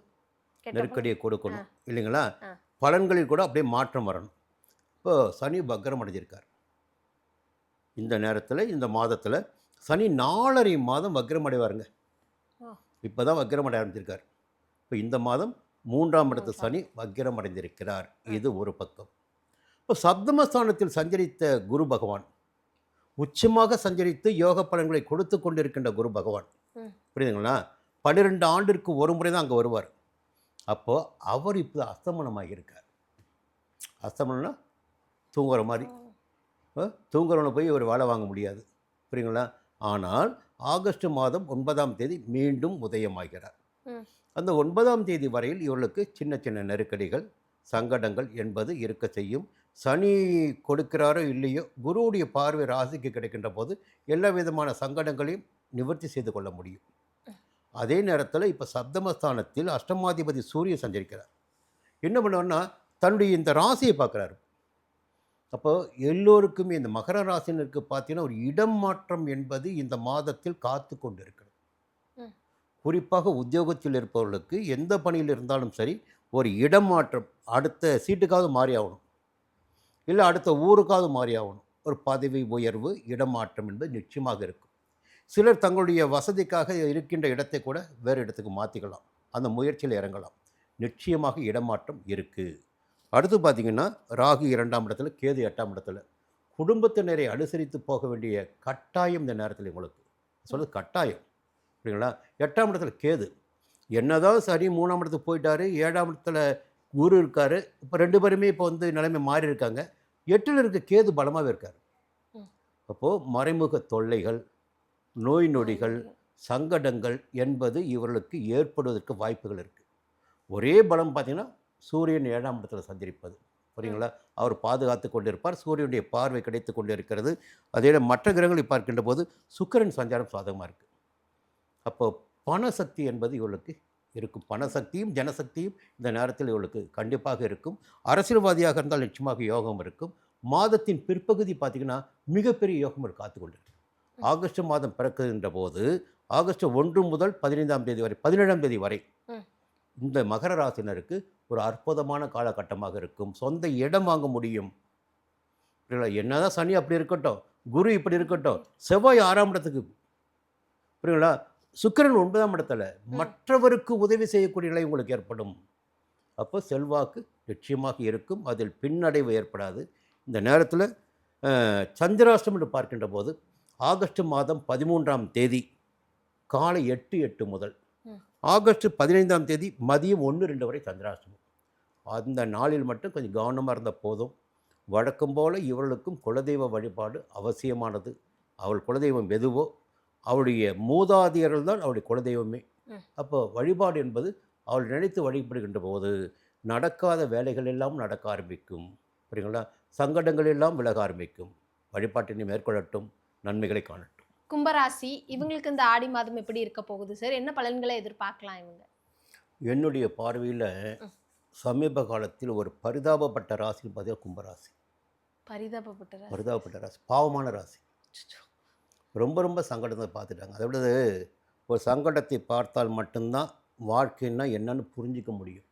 கெட்ட நெருக்கடியை கொடுக்கணும் இல்லைங்களா? ஆ. பலன்களில் கூட அப்படியே மாற்றம் வரணும். இப்போ சனி பக்ரம் அடைஞ்சிருக்கார். இந்த நேரத்தில், இந்த மாதத்தில் சனி 4.5 மாதம் வக்ரம் அடைவாருங்க. ஆ. இப்போ தான் வக்ரம் அடைய ஆரம்பிச்சிருக்கார். இப்போ இந்த மாதம் 3ஆம் இடத்து சனி வக்ரம் அடைந்திருக்கிறார். இது ஒரு பக்கம். இப்போ சப்தமஸ்தானத்தில் சஞ்சரித்த குரு பகவான், உச்சமாக சஞ்சரித்து யோக பலன்களை கொடுத்து கொண்டிருக்கின்ற குரு பகவான், ம். புரியுதுங்களா? 12 ஆண்டிற்கு ஒரு முறை தான் அங்கே வருவார். அப்போது அவர் இப்போ அஸ்தமனமாக இருக்கார். அஸ்தமனம்னா தூங்குற மாதிரி. தூங்குறவனை போய் ஒரு வேலை வாங்க முடியாது, புரியுங்களா? ஆனால் ஆகஸ்ட் மாதம் 9ஆம் தேதி மீண்டும் உதயமாகிறார். ம். அந்த 9ஆம் தேதி வரையில் இவர்களுக்கு சின்ன சின்ன நெருக்கடிகள், சங்கடங்கள் என்பது இருக்க செய்யும். சனி கொடுக்கிறாரோ இல்லையோ, குருவுடைய பார்வை ராசிக்கு கிடைக்கின்ற போது எல்லா விதமான சங்கடங்களையும் நிவர்த்தி செய்து கொள்ள முடியும். அதே நேரத்தில் இப்போ சப்தமஸ்தானத்தில் அஷ்டமாதிபதி சூரியன் சஞ்சரிக்கிறார். என்ன பண்ணுவார்னா, தன்னுடைய இந்த ராசியை பார்க்குறாரு. அப்போ எல்லோருக்குமே இந்த மகர ராசினருக்கு பார்த்தீங்கன்னா ஒரு இடம் மாற்றம் என்பது இந்த மாதத்தில் காத்து கொண்டு இருக்கிறது. ம். குறிப்பாக உத்தியோகத்தில் இருப்பவர்களுக்கு எந்த பணியில் இருந்தாலும் சரி, ஒரு இடம் மாற்றம், அடுத்த சீட்டுக்காவது மாறி ஆகணும், இல்லை அடுத்த ஊருக்காவது மாறி ஆகணும். ஒரு பதவி உயர்வு, இடமாற்றம் என்பது நிச்சயமாக இருக்கும். சிலர் தங்களுடைய வசதிக்காக இருக்கின்ற இடத்தை கூட வேறு இடத்துக்கு மாற்றிக்கலாம், அந்த முயற்சியில் இறங்கலாம். நிச்சயமாக இடமாற்றம் இருக்குது. அடுத்து பார்த்திங்கன்னா, ராகு 2ஆம் இடத்துல, கேது 8ஆம் இடத்துல. குடும்பத்தினரை அனுசரித்து போக வேண்டிய கட்டாயம் இந்த நேரத்தில் உங்களுக்கு சொல்லுது, கட்டாயம். புரியுங்களா? 8ஆம் இடத்துல கேது. என்னதான் சரி 3ஆம் இடத்துக்கு போயிட்டாரு, 7ஆம் இடத்துல குரு இருக்கார். இப்போ 2 பேருமே இப்போ வந்து நிலைமை மாறி இருக்காங்க. 8ல் இருக்க கேது பலமாகவே இருக்கார். அப்போது மறைமுக தொல்லைகள், நோய் நொடிகள், சங்கடங்கள் என்பது இவர்களுக்கு ஏற்படுவதற்கு வாய்ப்புகள் இருக்குது. ஒரே பலம் பார்த்திங்கன்னா சூரியன் 7ஆம் இடத்துல சஞ்சரிப்பது, புரியுங்களா? அவர் பாதுகாத்து கொண்டிருப்பார். சூரியனுடைய பார்வை கிடைத்து கொண்டு இருக்கிறது. அதே மற்ற கிரகங்களை பார்க்கின்ற போது சுக்கிரன் சஞ்சாரம் சாதகமாக இருக்குது. அப்போ பணசக்தி என்பது இவர்களுக்கு இருக்கும். பணசக்தியும் ஜனசக்தியும் இந்த நேரத்தில் இவளுக்கு கண்டிப்பாக இருக்கும். அரசியல்வாதியாக இருந்தால் நிச்சயமாக யோகம் இருக்கும். மாதத்தின் பிற்பகுதி பார்த்திங்கன்னா மிகப்பெரிய யோகம் ஒரு காத்து கொண்டிருக்கு. ஆகஸ்ட் மாதம் பிறக்குகின்ற போது ஆகஸ்ட் 1 முதல் 15ஆம் தேதி வரை 17ஆம் தேதி வரை இந்த மகர ராசினருக்கு ஒரு அற்புதமான காலகட்டமாக இருக்கும். சொந்த இடம் வாங்க முடியும். புரியுங்களா? என்னதான் சனி அப்படி இருக்கட்டும், குரு இப்படி இருக்கட்டும், செவ்வாய் 6ஆம் இடத்துக்கு, புரியுங்களா, சுக்கிரன் 9ஆம் இடத்துல மற்றவருக்கு உதவி செய்யக்கூடிய நிலை உங்களுக்கு ஏற்படும். அப்போ செல்வாக்கு நிச்சயமாக இருக்கும். அதில் பின்னடைவு ஏற்படாது. இந்த நேரத்தில் சந்திராஷ்டம் என்று பார்க்கின்ற போது ஆகஸ்ட் மாதம் 13ஆம் தேதி காலை 8:08 முதல் ஆகஸ்ட் 15ஆம் தேதி மதியம் 1-2 வரை சந்திராஷ்டமம். அந்த நாளில் மட்டும் கொஞ்சம் கவனமாக இருந்தால் போதும். வழக்கம் போல் இவர்களுக்கும் குலதெய்வ வழிபாடு அவசியமானது. அவள் குலதெய்வம் எதுவோ அவளுடைய மூதாதையர்கள் தான் அவளுடைய குலதெய்வமே. அப்போ வழிபாடு என்பது அவள் நினைத்து வழிபடுகின்ற போது நடக்காத வேலைகள் எல்லாம் நடக்க ஆரம்பிக்கும். புரியுங்களா? சங்கடங்கள் எல்லாம் விலக ஆரம்பிக்கும். வழிபாட்டினை மேற்கொள்ளட்டும், நன்மைகளை காணட்டும். கும்பராசி இவங்களுக்கு இந்த ஆடி மாதம் எப்படி இருக்க போகுது சார்? என்ன பலன்களை எதிர்பார்க்கலாம் இவங்க? என்னுடைய பார்வையில் சமீப காலத்தில் ஒரு பரிதாபப்பட்ட ராசின்னு பார்த்தீங்கன்னா கும்பராசி. பரிதாபப்பட்ட ராசி, பாவமான ராசி. ரொம்ப ரொம்ப சங்கடத்தை பார்த்துட்டாங்க. அதை விட ஒரு சங்கடத்தை பார்த்தால் மட்டும்தான் வாழ்க்கைன்னா என்னன்னு புரிஞ்சிக்க முடியும்.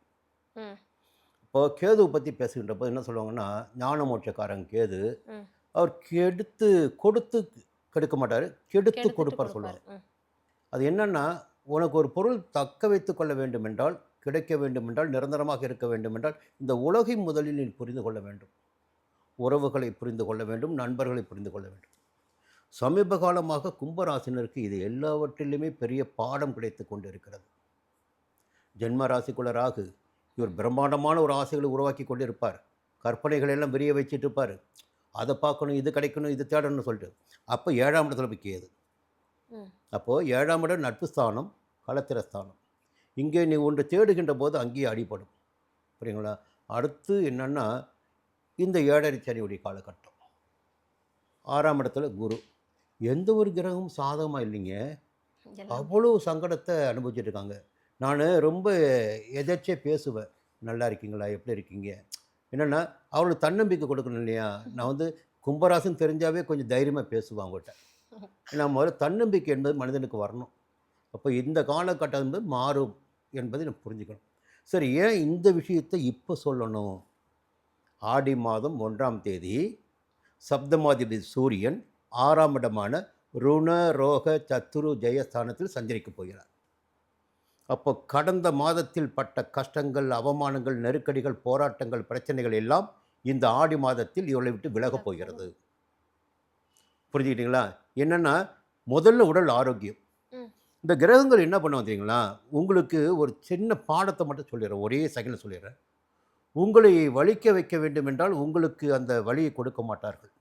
இப்போ கேதுவை பற்றி பேசுகின்ற போது என்ன சொல்லுவாங்கன்னா, ஞான மோட்சக்காரங்க கேது, அவர் கொடுத்து கெடுக்க மாட்டார், கெடுத்து கொடுப்பார் சொல்லுவார். அது என்னன்னா, உனக்கு ஒரு பொருள் தக்க வைத்து கொள்ள வேண்டும் என்றால், கிடைக்க வேண்டும் என்றால், நிரந்தரமாக இருக்க வேண்டும் என்றால், இந்த உலகை முதலில் நீ புரிந்து கொள்ள வேண்டும். உறவுகளை புரிந்து கொள்ள வேண்டும், நண்பர்களை புரிந்து கொள்ள வேண்டும். சமீப காலமாக கும்பராசினருக்கு இது எல்லாவற்றிலுமே பெரிய பாடம் கிடைத்து கொண்டு இருக்கிறது. ஜென்ம ராசிக்குள்ள ராகு, இவர் பிரம்மாண்டமான ஒரு ஆசைகளை உருவாக்கி கொண்டு இருப்பார். கற்பனைகள் எல்லாம் விரிய வச்சுட்டு இருப்பார். அதை பார்க்கணும், இது கிடைக்கணும், இது தேடணும்னு சொல்லிட்டு. அப்போ 7ஆம் இடத்துல போய் கேது. அப்போது 7ஆம் இடம் நட்பு ஸ்தானம், களத்திரஸ்தானம். இங்கே நீ ஒன்று தேடுகின்ற போது அங்கேயே அடிபடும். புரியுங்களா? அடுத்து என்னென்னா, இந்த 7.5 சனியுடைய காலகட்டம். 6ஆம் இடத்துல குரு. எந்த ஒரு கிரகமும் சாதகமாக இல்லைங்க. அவ்வளோ சங்கடத்தை அனுபவிச்சுட்டு நான் ரொம்ப எதாச்சியாக பேசுவேன். நல்லா இருக்கீங்களா, எப்படி இருக்கீங்க, என்னென்னா அவளுக்கு தன்னம்பிக்கை கொடுக்கணும் இல்லையா? நான் கும்பராசின்னு தெரிஞ்சாவே கொஞ்சம் தைரியமாக பேசுவேன் அவங்கள்ட்ட. ஏன்னா முதல்ல தன்னம்பிக்கை என்பது மனிதனுக்கு வரணும். அப்போ இந்த காலகட்டம் என்பது மாறும் என்பதை நம்ம புரிஞ்சுக்கணும். சரி, ஏன் இந்த விஷயத்தை இப்போ சொல்லணும்? ஆடி மாதம் 1ஆம் தேதி சப்தமாதிபதி சூரியன் 6ஆம் இடமான ருண ரோக சத்துரு ஜெயஸ்தானத்தில் சஞ்சரிக்க போகிறார். அப்போ கடந்த மாதத்தில் பட்ட கஷ்டங்கள், அவமானங்கள், நெருக்கடிகள், போராட்டங்கள், பிரச்சனைகள் எல்லாம் இந்த ஆடி மாதத்தில் இவளை விட்டு விலகப் போகிறது. புரிஞ்சுக்கிட்டீங்களா? என்னென்னா, முதல்ல உடல் ஆரோக்கியம். இந்த கிரகங்கள் என்ன பண்ண வந்தீங்களா, உங்களுக்கு ஒரு சின்ன பாடத்தை மட்டும் சொல்லிடுறேன், ஒரே செகண்டில் சொல்லிடுறேன். உங்களை வலிக்க வைக்க வேண்டும் என்றால் உங்களுக்கு அந்த வலியை கொடுக்க மாட்டார்கள்.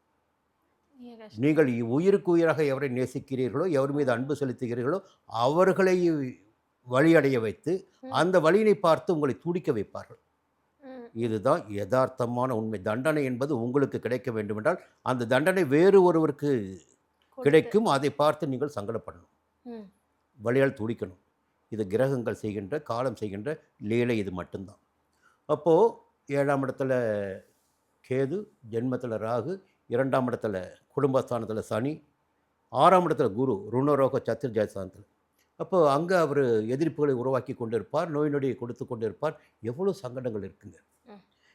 நீங்கள் உயிருக்கு உயிராக எவரை நேசிக்கிறீர்களோ, எவர் மீது அன்பு செலுத்துகிறீர்களோ அவர்களை வழியடைய வைத்து அந்த வழியினை பார்த்து உங்களை துடிக்க வைப்பார்கள். இதுதான் யதார்த்தமான உண்மை. தண்டனை என்பது உங்களுக்கு கிடைக்க வேண்டும் என்றால் அந்த தண்டனை வேறு ஒருவருக்கு கிடைக்கும். அதை பார்த்து நீங்கள் சங்கடப்படணும், வழியால் துடிக்கணும். இது கிரகங்கள் செய்கின்ற, காலம் செய்கின்ற லீலை. இது மட்டும்தான். அப்போது 7ஆம் இடத்துல கேது, ஜென்மத்தில் ராகு, 2ஆம் இடத்துல குடும்பஸ்தானத்தில் சனி, 6ஆம் இடத்துல குரு ருணரோக சத்துர் ஜெயஸ்தானத்தில். அப்போது அங்கே அவர் எதிர்ப்புகளை உருவாக்கி கொண்டு இருப்பார், நோய் நொடியை கொடுத்து கொண்டு இருப்பார். எவ்வளோ சங்கடங்கள் இருக்குங்க.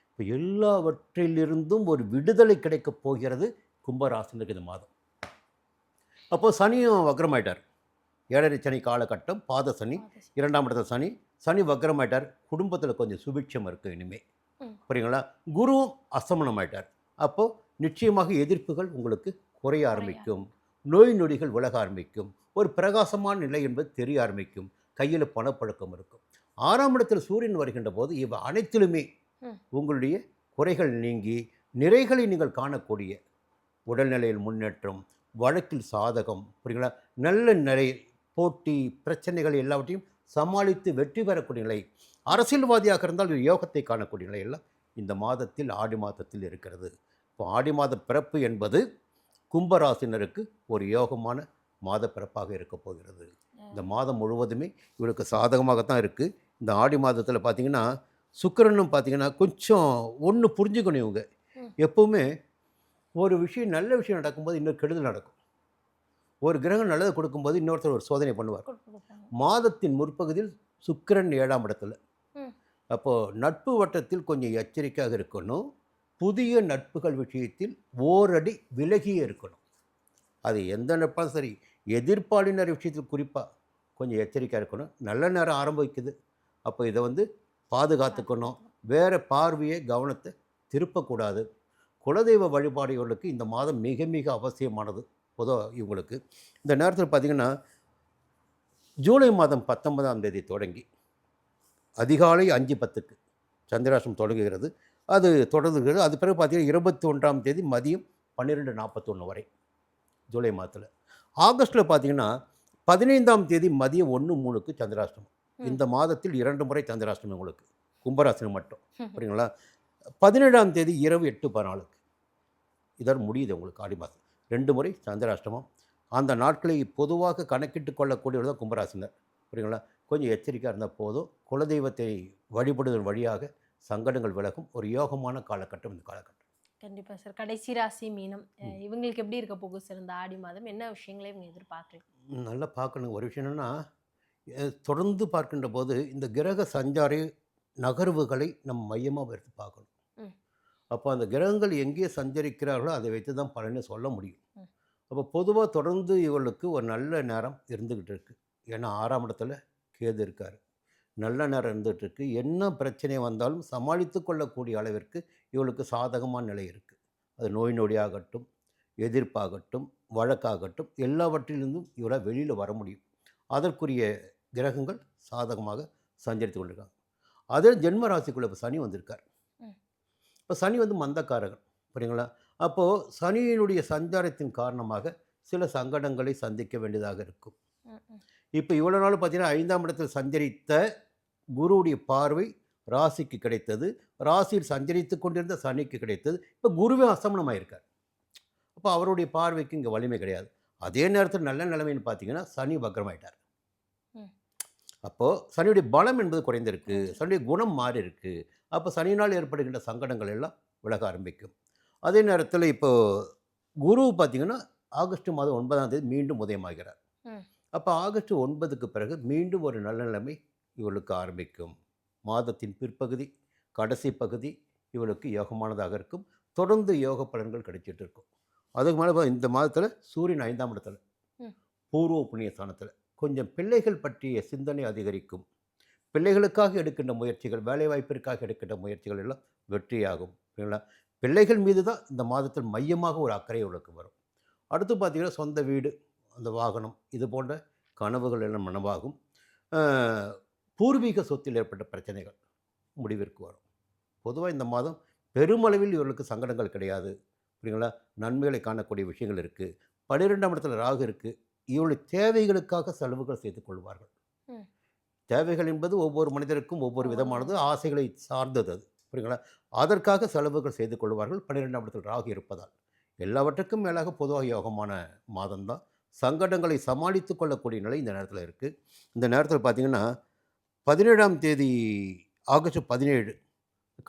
இப்போ எல்லாவற்றிலிருந்தும் ஒரு விடுதலை கிடைக்கப் போகிறது கும்பராசினருக்கு இந்த மாதம். அப்போது சனியும் வக்ரமாயிட்டார். 7.5 சனி காலகட்டம், பாத சனி, 2ஆம் இடத்துல சனி. சனி வக்ரமாயிட்டார். குடும்பத்தில் கொஞ்சம் சுபிட்சம் இருக்குது இனிமேல். புரியுங்களா? குருவும் அஸ்தமனம் ஆயிட்டார். அப்போது நிச்சயமாக எதிர்ப்புகள் உங்களுக்கு குறைய ஆரம்பிக்கும், நோய் நொடிகள் விலக ஆரம்பிக்கும், ஒரு பிரகாசமான நிலை என்பது தெரிய ஆரம்பிக்கும், கையில் பணப்பழக்கம் இருக்கும். 6ஆம் இடத்தில் சூரியன் வருகின்ற போது இவ அனைத்திலுமே உங்களுடைய குறைகள் நீங்கி நிறைகளை நீங்கள் காணக்கூடிய உடல்நிலையில் முன்னேற்றம், வழக்கில் சாதகம், புரியுங்களா, நல்ல நிலை, போட்டி, பிரச்சனைகள் எல்லாவற்றையும் சமாளித்து வெற்றி பெறக்கூடிய நிலை, அரசியல்வாதியாக இருந்தால் யோகத்தை காணக்கூடிய நிலை எல்லாம் இந்த மாதத்தில், ஆடி மாதத்தில் இருக்கிறது. இப்போ ஆடி மாத பிறப்பு என்பது கும்பராசினருக்கு ஒரு யோகமான மாத பிறப்பாக இருக்க போகிறது. இந்த மாதம் முழுவதுமே இவளுக்கு சாதகமாகத்தான் இருக்குது. இந்த ஆடி மாதத்தில் பார்த்தீங்கன்னா சுக்கிரனும் பார்த்தீங்கன்னா கொஞ்சம் ஒன்று புரிஞ்சுக்கணும் இவங்க. ம். எப்பவுமே ஒரு விஷயம் நல்ல விஷயம் நடக்கும்போது இன்னொரு கெடுதல் நடக்கும். ஒரு கிரகம் நல்லது கொடுக்கும்போது இன்னொருத்தர் ஒரு சோதனை பண்ணுவார். கொடுப்பாங்க. மாதத்தின் முற்பகுதியில் சுக்கிரன் 7ஆம் இடத்துல. ம். அப்போது நட்பு வட்டத்தில் கொஞ்சம் எச்சரிக்கையாக இருக்கணும். புதிய நட்புகள் விஷயத்தில் ஓரடி விலகியே இருக்கணும். அது எந்த நட்பாலும் சரி, எதிர்ப்பாளினர் விஷயத்தில் குறிப்பாக கொஞ்சம் எச்சரிக்கையாக இருக்கணும். நல்ல நேரம் ஆரம்பிக்குது. அப்போ இதை வந்து பாதுகாத்துக்கணும். வேறு பார்வையை கவனத்தை திருப்பக்கூடாது. குலதெய்வ வழிபாடு இவர்களுக்கு இந்த மாதம் மிக மிக அவசியமானது. பொதுவாக இவங்களுக்கு இந்த நேரத்தில் பார்த்திங்கன்னா ஜூலை மாதம் 19ஆம் தேதி தொடங்கி அதிகாலை 5:10க்கு சந்திராஷ்டமம் தொடங்குகிறது. அது தொடங்குகிறது. அது பிறகு பார்த்திங்கன்னா 21ஆம் தேதி மதியம் 12:41 வரை ஜூலை மாதத்தில். ஆகஸ்ட்டில் பார்த்திங்கன்னா 15ஆம் தேதி மதியம் 1:03க்கு சந்திராஷ்டமம். இந்த மாதத்தில் 2 முறை சந்திராஷ்டமம் உங்களுக்கு, கும்பராசினு மட்டும். புரியுங்களா? 17ஆம் தேதி இரவு 8:14க்கு இதோடு முடியுது உங்களுக்கு ஆடி மாதம். 2 முறை சந்திராஷ்டமம். அந்த நாட்களை பொதுவாக கணக்கிட்டு கொள்ளக்கூடியவர் தான் கும்பராசினர். புரியுங்களா? கொஞ்சம் எச்சரிக்கையாக இருந்தால் போதும். குலதெய்வத்தை வழிபடுவதன் வழியாக சங்கடங்கள் விலகும். ஒரு யோகமான காலகட்டம் இந்த காலகட்டம். கண்டிப்பா சார். கடைசி ராசி மீனம். இவங்களுக்கு எப்படி இருக்க போகுது சார் இந்த ஆடி மாதம்? என்ன விஷயங்களை இவங்க எதிர்பார்க்கலாம்? நல்லா பார்க்கணும். ஒரு விஷயம் என்னென்னா, தொடர்ந்து பார்க்கின்ற போது இந்த கிரக சஞ்சாரி நகர்வுகளை நம்ம மையமாக எடுத்து பார்க்கணும். ம். அப்போ அந்த கிரகங்கள் எங்கே சஞ்சரிக்கிறார்களோ அதை வைத்து தான் பலனை சொல்ல முடியும். ம். அப்போ பொதுவாக தொடர்ந்து இவர்களுக்கு ஒரு நல்ல நேரம் இருந்துக்கிட்டு இருக்குது. ஏன்னா 6ஆம் இடத்துல கேது இருக்கார். நல்ல நேரம் இருந்துகிட்ருக்கு. என்ன பிரச்சனை வந்தாலும் சமாளித்து கொள்ளக்கூடிய அளவிற்கு இவளுக்கு சாதகமான நிலை இருக்குது. அது நோய் நொடியாகட்டும், எதிர்ப்பாகட்டும், வழக்காகட்டும், எல்லாவற்றிலிருந்தும் இவளால் வெளியில் வர முடியும். அதற்குரிய கிரகங்கள் சாதகமாக சஞ்சரித்து கொண்டிருக்காங்க. அதே ஜென்ம ராசிக்குள்ளே இப்போ சனி வந்திருக்கார். ம். இப்போ சனி வந்து மந்தக்காரகன். புரியுங்களா? அப்போது சனியினுடைய சஞ்சாரத்தின் காரணமாக சில சங்கடங்களை சந்திக்க வேண்டியதாக இருக்கும். ம். ம். இப்போ இவ்வளோ நாள் பார்த்தீங்கன்னா 5ஆம் இடத்தில் சஞ்சரித்த குருவுடைய பார்வை ராசிக்கு கிடைத்தது. ராசியில் சஞ்சரித்து கொண்டிருந்த சனிக்கு கிடைத்தது. இப்போ குருவே அஸ்தமனமாயிருக்கார். அப்போ அவருடைய பார்வைக்கு இங்கே வலிமை கிடையாது. அதே நேரத்தில் நல்ல நிலைமைன்னு பார்த்தீங்கன்னா சனி வக்ரமாயிட்டார். ம். அப்போது சனியுடைய பலம் என்பது குறைந்திருக்கு. சனியுடைய குணம் மாறி இருக்கு. அப்போ சனியினால் ஏற்படுகின்ற சங்கடங்கள் எல்லாம் விலக ஆரம்பிக்கும். அதே நேரத்தில் இப்போது குரு பார்த்திங்கன்னா ஆகஸ்ட் மாதம் 9ஆம் தேதி மீண்டும் உதயமாகிறார். ம். அப்போ ஆகஸ்ட் 9க்கு பிறகு மீண்டும் ஒரு நல்ல நிலைமை இவளுக்கு ஆரம்பிக்கும். மாதத்தின் பிற்பகுதி, கடைசி பகுதி இவளுக்கு யோகமானதாக இருக்கும். தொடர்ந்து யோக பலன்கள் கிடைச்சிட்டு இருக்கும். அதுக்கு மேலே இந்த மாதத்தில் சூரியன் 5ஆம் இடத்துல, ம். பூர்வ புண்ணிய ஸ்தானத்தில் கொஞ்சம் பிள்ளைகள் பற்றிய சிந்தனை அதிகரிக்கும். பிள்ளைகளுக்காக எடுக்கின்ற முயற்சிகள், வேலைவாய்ப்பிற்காக எடுக்கின்ற முயற்சிகள் எல்லாம் வெற்றியாகும். சரிங்களா? பிள்ளைகள் மீது தான் இந்த மாதத்தில் மையமாக ஒரு அக்கறை இவளுக்கு வரும். அடுத்து பார்த்திங்கன்னா சொந்த வீடு, அந்த வாகனம், இது போன்ற கனவுகள் எல்லாம் நனவாகும். பூர்வீக சொத்தில் ஏற்பட்ட பிரச்சனைகள் முடிவிற்கு வரும். பொதுவாக இந்த மாதம் பெருமளவில் இவர்களுக்கு சங்கடங்கள் கிடையாது. புரியுங்களா? நன்மைகளை காணக்கூடிய விஷயங்கள் இருக்குது. 12ஆம் இடத்துல ராகு இருக்குது. இவருடைய தேவைகளுக்காக செலவுகள் செய்து கொள்வார்கள். ம். தேவைகள் என்பது ஒவ்வொரு மனிதருக்கும் ஒவ்வொரு விதமானது, ஆசைகளை சார்ந்தது அது. புரியுங்களா? அதற்காக செலவுகள் செய்து கொள்வார்கள் 12ஆம் இடத்தில் ராகு இருப்பதால். எல்லாவற்றுக்கும் மேலாக பொதுவாக யோகமான மாதம்தான். சங்கடங்களை சமாளித்து கொள்ளக்கூடிய நிலை இந்த நேரத்தில் இருக்குது. இந்த நேரத்தில் பார்த்திங்கன்னா 17ஆம் தேதி ஆகஸ்ட் 17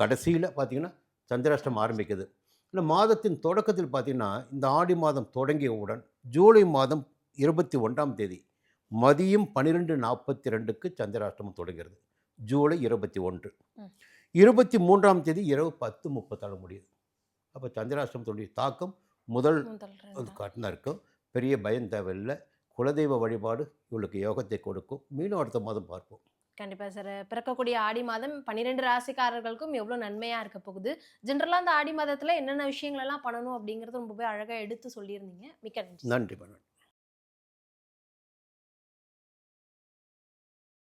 கடைசியில் பார்த்திங்கன்னா சந்திராஷ்டமம் ஆரம்பிக்குது. இல்லை மாதத்தின் தொடக்கத்தில் பார்த்திங்கன்னா இந்த ஆடி மாதம் தொடங்கியவுடன் ஜூலை மாதம் 21ஆம் தேதி மதியம் 12:42க்கு சந்திராஷ்டமம் தொடங்கிறது. ஜூலை 21. 23ஆம் தேதி இரவு 10:36 முடியுது. அப்போ சந்திராஷ்டமத்துடைய தாக்கம் முதல் காட்டினா இருக்கும். பெரிய பயம் தேவையில்லை. குலதெய்வ வழிபாடு இவளுக்கு யோகத்தை கொடுக்கும். மீண்டும் அடுத்த மாதம் பார்ப்போம். கண்டிப்பாக சார். பிறக்கக்கூடிய ஆடி மாதம் 12 ராசிக்காரர்களுக்கும் எவ்வளோ நன்மையாக இருக்க போகுது, ஜென்ரலாக அந்த ஆடி மாதத்தில் என்னென்ன விஷயங்கள் எல்லாம் பண்ணணும் அப்படிங்கிறது ரொம்பவே அழகாக எடுத்து சொல்லியிருந்தீங்க. மிக்க நன்றி. நன்றி.